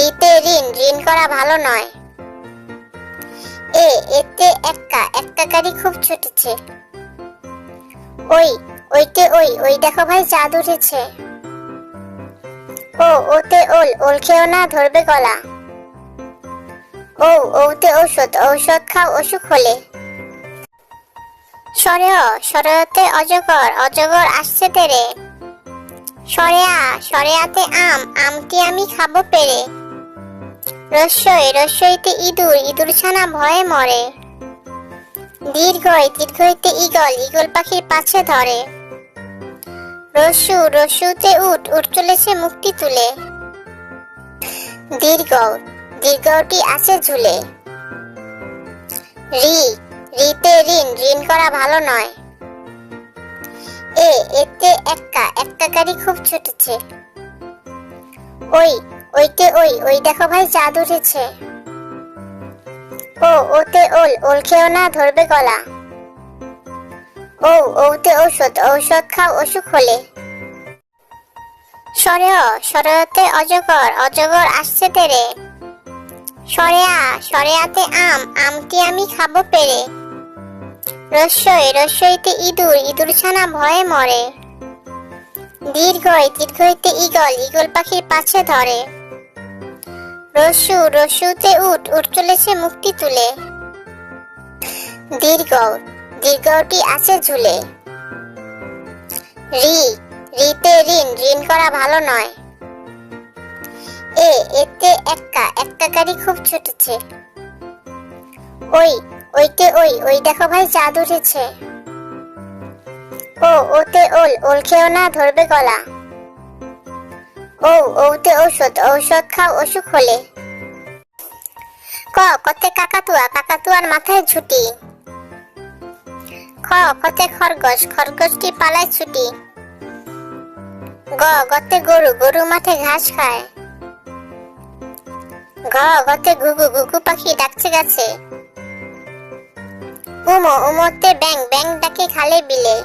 Speaker 2: ঋতে ঋণ করা ভালো নয়। এতে একটা গাড়ি খুব ছুটেছে। ওই দেখো ভাই চাঁদ উঠেছে। ওতে ওল খেও না ধরবে গলা। ওতে ঔষধ খাও অসুখ হলে। সরেয়তে অজগর আসছে তেরে। সরেয়াতে আমটি আমি খাবো পেরে। রস্যইতে ইঁদুর ছানা ভয়ে মরে। দীর্ঘইতে ঈগল পাখির পাছে ধরে। রস্যুতে উট চলেছে মুক্তি তুলে। দীর্ঘটি আছে ঝুলে। ঋতে ঋণ করা ভালো নয়। এতে একটা গাড়ি খুব ছুটেছে। ওই দেখো ভাই চাঁদ উঠেছে। ওতে ওল খেও না ধরবে গলা। ওতে ঔষধ খাও অসুখ হলে। সরেয়তে অজগর আসছে তেরে। সরেয়াতে আমটি আমি খাবো পেরে। রস্যইতে ইঁদুর ছানা ভয়ে মরে। দীর্ঘইতে ঈগল পাখির পাছে ধরে। রস্যুতে উট চলেছে মুক্তি তুলে। দীর্ঘটি আছে ঝুলে। ঋতে ঋণ করা ভালো নয়। এতে একটা গাড়ি খুব ছুটেছে। ওই দেখো ভাই চাঁদ উঠেছে। ওতে ওল খেও না ধরবে গলা। ওতে ঔষধ খাও অসুখ হলে। কতে কাকাতুয়ার মাথায় ঝুটি। কতে খরগোশটি পালায় ছুটি। গতে গরু মাঠে ঘাস খায়। গতে ঘুঘু পাখি ডাকছে গাছে। উমোতে ব্যাং ডাকে খালে বিলে।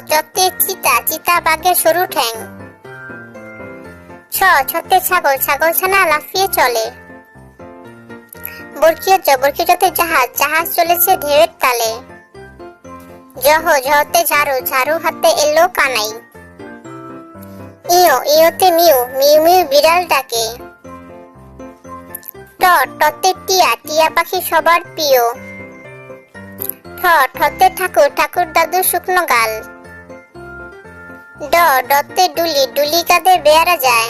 Speaker 2: চতে চিতা বাঘের সরু ঠ্যাং। ছতে ছাগল ছানা লাফিয়ে চলে। বরকিয়তে জাহাজ চলেছে ঢেউয়ের তালে। জহতে ঝাড়ু হাতে এলো কানাই। ইয়োতে মিউ বিড়াল ডাকে। টতে টিয়া পাখি সবার প্রিয়। ঠতে ঠাকুর দাদু শুকনো গাল। ডতে ডুলি কাঁধে বেয়ারা যায়।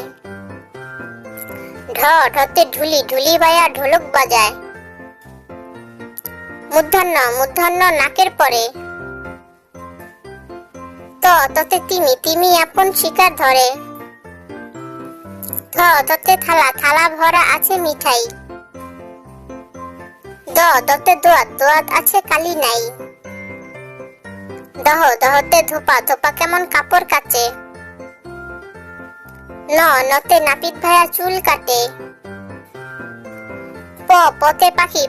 Speaker 2: ঢতে ঢুলি ভাইয়া ঢোলক বাজায়। মূর্ধন্য নাকের পরে। ততে তিমি আপন শিকার ধরে। ততে থালা ভরা আছে মিঠাই। দতে দোয়াত আছে কালি নাই। দহতে ধোপা কেমন কাপড় কাচে। নতে নাপিত ভাইয়া চুল কাটে। পতে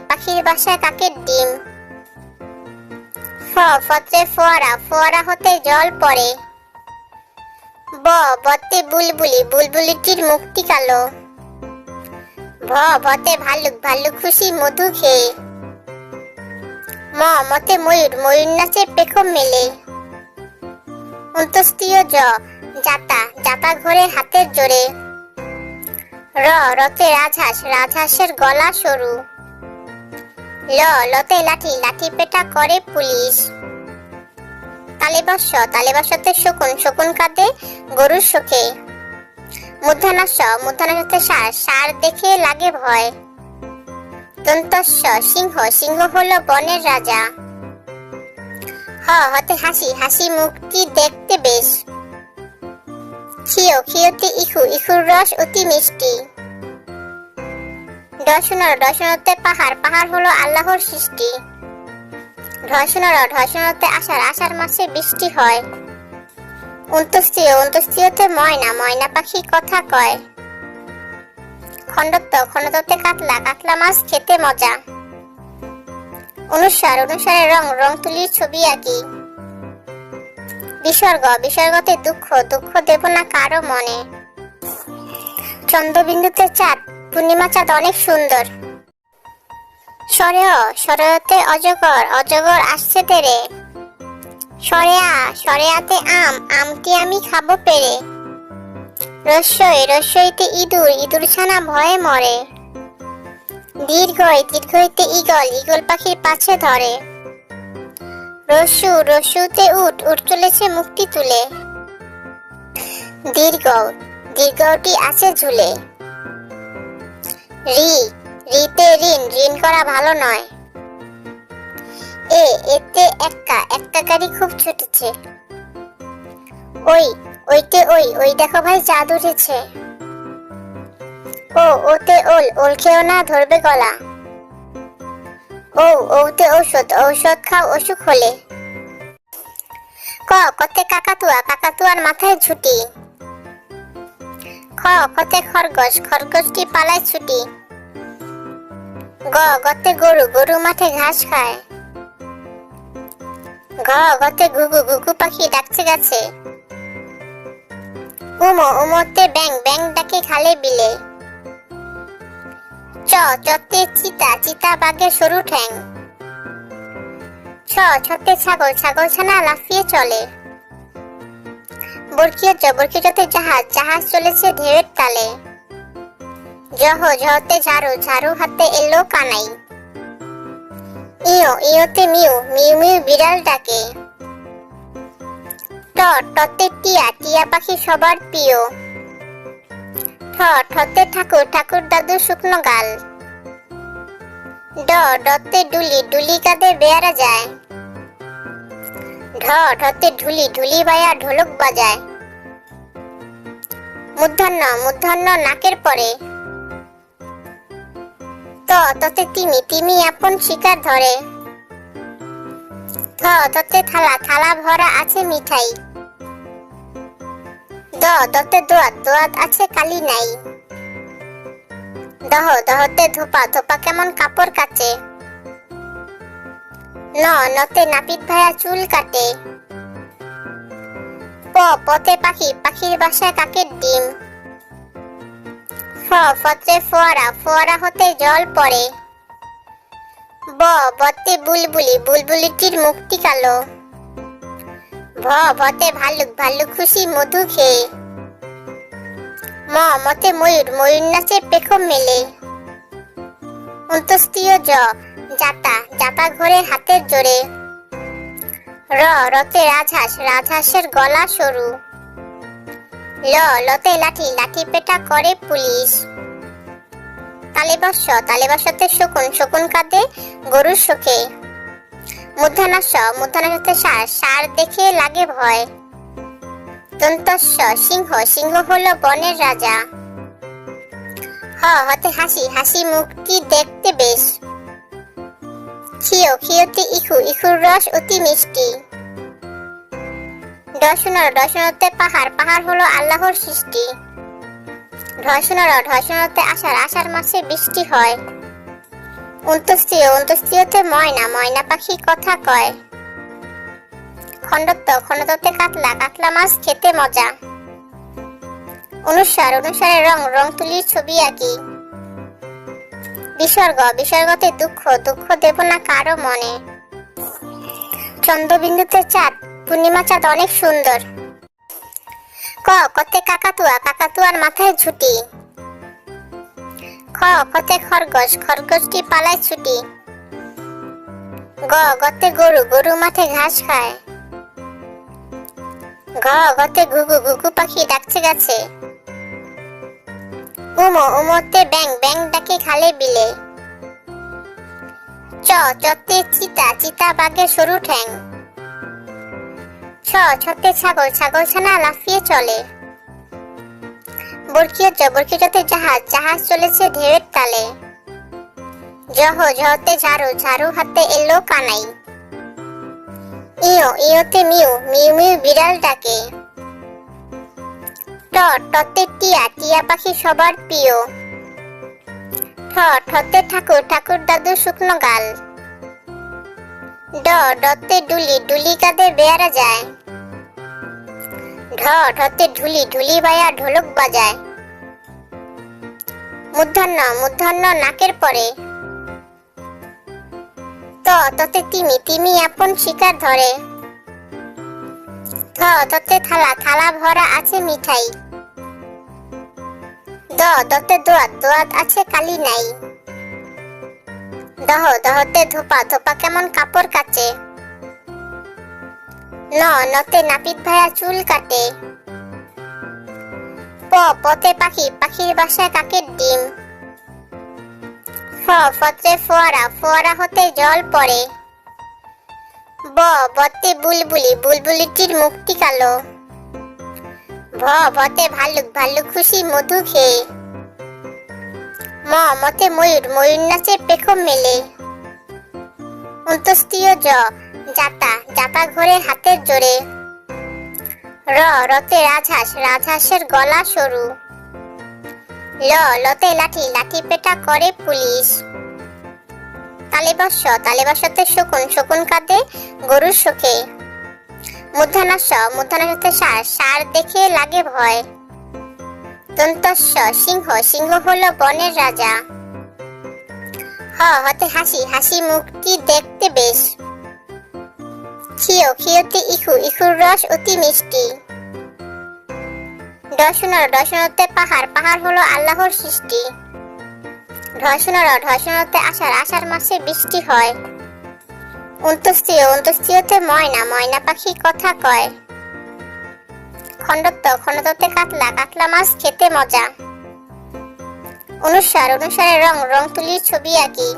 Speaker 2: পাখির বাসায় কাকের ডিম। ফতে ফোয়ারা, ফোয়ারা হতে জল পড়ে। বতে বুলবুলি, বুলবুলিটির মুক্তি কালো। ভতে ভাল্লুক, ভাল্লুক খুশি মধু খেয়ে। মতে ময়ূর, ময়ূর নাচে পেখম মেলে। অন্তস্তীয় জাতা, জাতা ঘোরে হাতের জোরে। রতে রাজহাঁস, রাজহাঁসের গলা সরু। লতে লাঠি, লাঠি পেটা করে পুলিশ। তালেবস্য, তালেবস্যতে শকুন, শকুন কাঁদে গরুর শোকে। মূর্ধন্যাস্য, মূর্ধন্যাস্যতে ষাঁড়, ষাঁড় দেখে লাগে ভয়। দন্তস্য সিংহ, সিংহ হলো বনের রাজা। হতে হাসি, হাসি মুখটি দেখতে বেশ। ক্ষিয়, ক্ষিয়তে ইখু, ইখুর রস অতি মিষ্টি। ডসনর, ডসনতে পাহাড়, পাহাড় হলো আল্লাহর সৃষ্টি। ঢসনর, ঢসনতে আষাঢ়, আষাঢ় মাসে বৃষ্টি হয়। অন্তস্তীয়, অন্তস্তীয়তে ময়না, ময়না পাখি কথা কয়। খণ্ডত্ব, খণ্ডত্বতে কাতলা, কাতলা মাছ খেতে মজা। অনুসার, অনুসারে রং, রং তুলির ছবি আঁকি। বিসর্গ, বিসর্গতে দুঃখ, দুঃখ দেব না কারো মনে। চন্দ্রবিন্দুতে চাঁদ, পূর্ণিমা চাঁদ অনেক সুন্দর। সরেয়, সরেয়তে অজগর, অজগর আসছে তেরে। সরেয়া, সরেয়াতে আম, আমটি আমি খাবো পেরে। রস্যই, রস্যইতে ইঁদুর, ইঁদুর ছানা ভয়ে মরে। দীর্ঘই, দীর্ঘইতে ঈগল, ঈগল পাখির পাছে ধরে। রস্যু, রস্যুতে উট, উট চলেছে মুক্তি তুলে। দীর্ঘ, দীর্ঘটি আছে ঝুলে। রিতে ঋণ, ঋণ করা ভালো নয়। এতে এক্কা, এক্কা গাড়ি খুব ছুটেছে। ওইতে ওই দেখো ভাই চাঁদ উঠেছে। ওতে ওল, ওল খেও না ধরবে গলা। ওতে ঔষধ, ঔষধ খাও অসুখ হলে। কতে কাকাতুয়া, কাকাতুয়ার মাথায় ঝুটি। কতে খরগোশ, খরগোশটি পালায় ছুটি। গতে গরু, গরু মাঠে ঘাস খায়। গতে ঘুঘু, ঘুঘু পাখি ডাকছে গাছে। উমোতে ব্যাং, ব্যাং ডাকে খালে বিলে। চতে চিতা, চিতা বাঘের সরু ঠ্যাং। ছতে ছাগল, ছাগল ছানা লাফিয়ে চলে। বরকিয়তে জাহাজ, জাহাজ চলেছে ঢেউয়ের তালে। জহতে ঝাড়ু, ঝাড়ু হাতে এলো কানাই। ইয়োতে মিউ, মিউ মিউ বিড়াল ডাকে। টতে টিয়া, টিয়া পাখি সবার প্রিয়। ঠতে ঠাকুর, ঠাকুর দাদু শুকনো গাল। ডতে ডুলি, ডুলি কাঁধে বেয়ারা যায়। ঢতে ঢুলি, ঢুলি বায়া ঢোলক বাজায়। মূর্ধন্য, মূর্ধন্য নাকের পরে। ততে তিমি, তিমি আপন শিকার ধরে। ততে থালা, থালা ভরা আছে মিঠাই। দতে দোয়াত, দোয়াত আছে কালি নাই। দহতে ধোপা, ধোপা কেমন কাপড় কাচে। নতে নাপিত ভাইয়া চুল কাটে। পতে পাখি, পাখির বাসায় কাকের ডিম। ফতে ফোয়ারা, ফোয়ারা হতে জল পড়ে। বতে বুলবুলি, বুলবুলিটির মুক্তি কালো। ভতে ভাল্লুক, ভাল্লুক খুশি মধু খেয়ে। মতে ময়ূর, ময়ূর নাচে পেখম মেলে। অন্তস্তীয় জাতা, জাতা ঘোরে হাতের জোরে। রতে রাজহাঁস, রাজহাঁসের গলা সরু। লতে লাঠি, লাঠি পেটা করে পুলিশ। তালেবস্য, তালেবস্যতে শকুন, শকুন কাঁদে গরুর শোকে। মূর্ধন্যাস্য, মূর্ধন্যাস্যতে ষাঁড়, ষাঁড় দেখে লাগে ভয়। দন্তস্য সিংহ, সিংহ হলো বনের রাজা। হতে হাসি, হাসি মুখটি দেখতে বেশ। ক্ষিয়, ক্ষিয়তে ইখু, ইখুর রস অতি মিষ্টি। ডসনর, ডসনতে পাহাড়, পাহাড় হলো আল্লাহর সৃষ্টি। ঢসনর, ঢসনতে আষাঢ়, আষাঢ় মাসে বৃষ্টি হয়। অন্তস্তীয়, অন্তস্তীয়তে ময়না, ময়না পাখি কথা কয়। খণ্ডত্ব খণ্ডত্বতে কাতলা কাতলা মাছ খেতে মজা। অনুস্বার অনুসারে রং রং তুলির ছবি আঁকি। বিসর্গ বিসর্গতে দুঃখ দুঃখ দেব না কারো মনে। চন্দ্রবিন্দুতে চাঁদ পূর্ণিমা চাঁদ অনেক সুন্দর। ক কতে কাকাতুয়া কাকাতুয়ার মাথায় ঝুঁটি। খ কতে খরগোশ খরগোশটি পালায় ছুটি। গ গতে গরু গরু মাঠে ঘাস খায়। ঘ গতে ঘুঘু ঘুঘু পাখি ডাকছে গাছে। উমো উমোতে ব্যাং ব্যাং ডাকে খালে বিলে। চ চতে চিতা চিতা বাঘের সরু ঠ্যাং। ছ ছতে ছাগল ছাগল ছানা লাফিয়ে চলে। বরকিয়তে জাহাজ জাহাজ চলেছে ঢেউয়ের তালে। জহ জহতে ঝাড়ু ঝাড়ু হাতে এলো কানাই। ইয়ো ইয়োতে মিউ মিউ মিউ বিড়াল ডাকে। ট টতে টিয়া টিয়া পাখি সবার প্রিয়। ঠ ঠতে ঠাকুর ঠাকুর দাদু শুকনো গাল। ড ডতে ডুলি ডুলি কাঁধে বেয়ারা যায়। ঢ ঢতে ঢুলি ঢুলি বায়া ঢোলক বাজায়। মূর্ধন্য মূর্ধন্য নাকের পরে। ত ততে তিমি তিমি আপন শিকার ধরে। থ ততে থালা থালা ভরা আছে মিঠাই। দ দতে দোয়াত দোয়াত আছে কালি নাই। দহ দহতে ধোপা ধোপা কেমন কাপড় কাচে। ন নতে নাপিত ভাইয়া চুল কাটে। প পতে পাখি পাখির বাসায় কাকের ডিম। ফ ফতে ফোয়ারা ফোয়ারা হতে জল পড়ে। ব বতে বুলবুলি বুলবুলিটির মুখটি কালো। ভ ভতে ভাল্লুক ভাল্লুক খুশি মধু খেয়ে। ম মতে ময়ূর ময়ূর নাচে পেখম মেলে। অন্তস্তীয় জ জাতা জাতা ঘোরে হাতের জোরে। র রতে রাজহাঁস রাজহাঁসের গলা সরু। ল লতে লাঠি লাঠি পেটা করে পুলিশ। তালেবস্য তালেবস্যতে শকুন শকুন কাঁদে গরুর শোকে। মূর্ধন্যাস্য মূর্ধন্যাস্যতে ষাঁড় ষাঁড় দেখে লাগে ভয়। দন্তস্য সিংহ সিংহ হলো বনের রাজা। হ হতে হাসি হাসি মুখটি দেখতে বেশ। ক্ষিয় ক্ষিয়তে ইখু ইখুর রস অতি মিষ্টি। ডশনতে পাহাড় পাহাড় হলো আল্লাহর সৃষ্টি। ঢসনতে আষাঢ় আষাঢ় মাসে বৃষ্টি হয়। অন্তস্তীয়তে ময়না ময়না পাখি কথা কয়। খণ্ডত্ব খণ্ডত্বতে কাতলা কাতলা মাছ খেতে মজা। অনুস্বার অনুসারে রং রং তুলির ছবি আঁকি।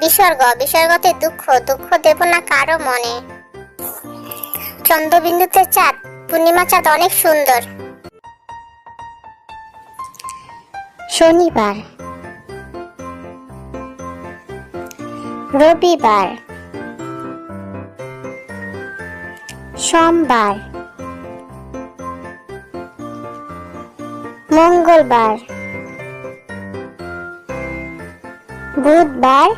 Speaker 2: বিসর্গ বিসর্গতে দুঃখ দুঃখ দেব না কারো মনে। চন্দ্রবিন্দুতে চাঁদ পূর্ণিমা চাঁদ অনেক সুন্দর। শনিবার রবিবার সোমবার মঙ্গলবার বুধবার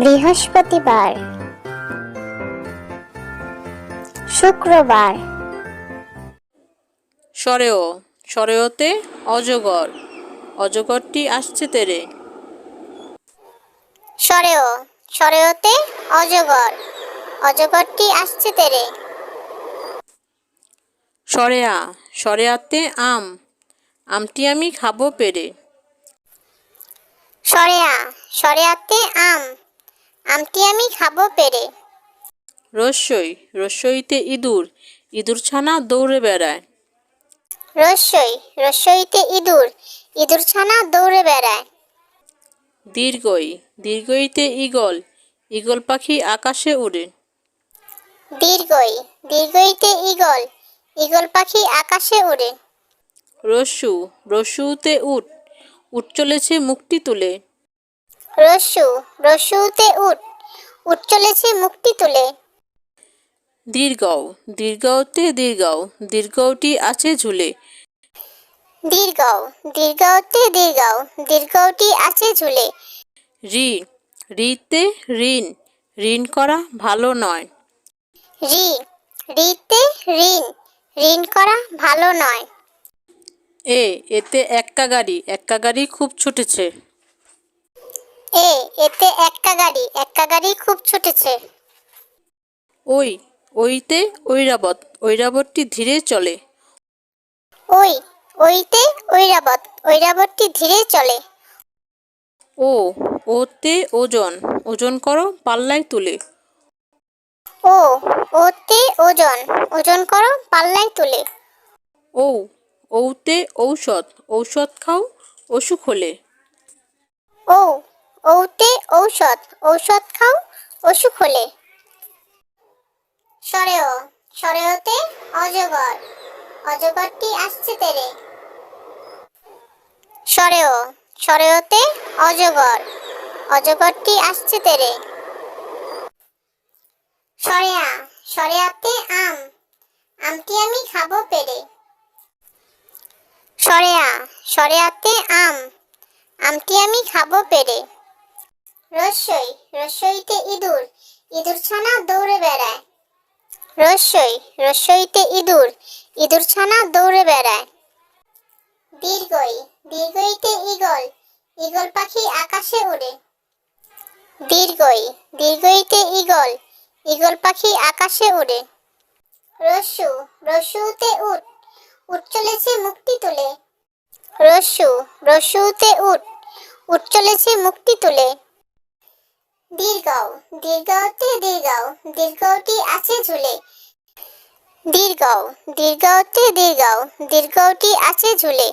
Speaker 2: বৃহস্পতিবার শুক্রবার।
Speaker 1: সরেও সরেওতে অজগর অজগরটি আসছে তেরে।
Speaker 2: সরেও সরেওতে অজগর অজগরটি আসছে তেরে।
Speaker 1: সরেয়া সরেয়াতে আম আমটি আমি খাবো পেরে।
Speaker 2: সরেয়া সরেয়াতে আম আমটি আমি খাবো পেরে।
Speaker 1: রস্যই রস্যইতে ইঁদুর ইঁদুর ছানা দৌড়ে বেড়ায়।
Speaker 2: রস্যইতে ইঁদুর ইঁদুর ছানা দৌড়ে বেড়ায়।
Speaker 1: দীর্ঘই দীর্ঘইতে ঈগল ঈগল পাখি আকাশে উড়ে।
Speaker 2: দীর্ঘইতে ঈগল ঈগল পাখি আকাশে উড়ে।
Speaker 1: রস্যু রস্যুতে উট উট চলেছে মুখটি তুলে।
Speaker 2: রস্যুতে উট চলেছে মুখটি তুলে।
Speaker 1: দীর্ঘও দীর্ঘতে দীর্ঘও দীর্ঘটি আছে ঝুলে।
Speaker 2: দীর্ঘতে দীর্ঘটি আছে ঝুলে।
Speaker 1: রি রিতে ঋণ, ঋণ করা ভালো নয়।
Speaker 2: রি, রিতে ঋণ, ঋণ করা ভালো নয়।
Speaker 1: এতে এক্কা গাড়ি, এক্কা গাড়ি খুব ছুটেছে।
Speaker 2: এতে এক্কা গাড়ি খুব ছুটেছে।
Speaker 1: ওইতে ঐরাবত, ঐরাবতটি ধীরে চলে।
Speaker 2: ওইতে ঐরাবতটি ধীরে চলে।
Speaker 1: ওতে ওজন, ওজন করো পাল্লায় তুলে।
Speaker 2: ওতে ওজন, ওজন করো পাল্লায় তুলে।
Speaker 1: ওতে ঔষধ, ঔষধ খাও অসুখ হলে।
Speaker 2: ওতে ঔষধ, ঔষধ খাও অসুখ হলে। সরেওতে অজগর, অজগরটি আসছে তেরে। সরেওতে অজগর, অজগরটি আসছে তেরে। সরেয়াতে আম, আমটি আমি খাবো পেরে। সরেয়াতে আম, আমটি আমি খাবো পেরে। রস্যইতে ইঁদুর, ইঁদুর ছানা দৌড়ে বেড়ায়। রস্যইতে ইঁদুর, ইঁদুর ছানা দৌড়ে বেড়ায়। দীর্ঘইতে ঈগল, ঈগল পাখি আকাশে উড়ে। দীর্ঘইতে ঈগল, ঈগল পাখি আকাশে উড়ে। রস্যুতে উট, উট চলেছে মুক্তি তুলে। রস্যুতে উট, উট চলেছে মুক্তি তুলে। দীর্ঘতে দীর্ঘাও, দীর্ঘটি আছে ঝুলে। দীর্ঘতে দীর্ঘাও, দীর্ঘটি আছে ঝুলে।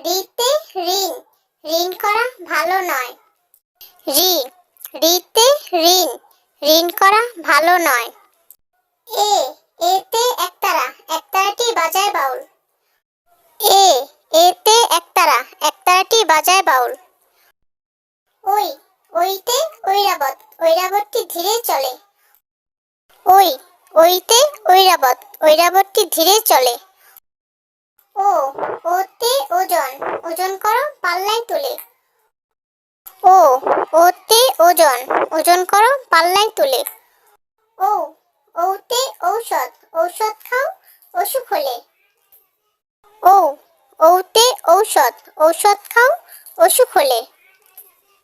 Speaker 2: রিতে ঋণ, ঋণ করা ভালো নয়। রিতে ঋণ, ঋণ করা ভালো নয়। এতে একতারা, একতারাটি বাজায় বাউল। এতে একতারা, একতারাটি বাজায় বাউল। ওইতে ঐরাবত, ঐরাবতটি ধীরে চলে। ওইতে ঐরাবত, ঐরাবতটি ধীরে চলে। ওতে ওজন, ওজন করো পাল্লায় তুলে। ওতে ওজন, ওজন করো পাল্লায় তুলে। ওতে ঔষধ, ঔষধ খাও অসুখ হলে। ওতে ঔষধ, ঔষধ খাও অসুখ হলে।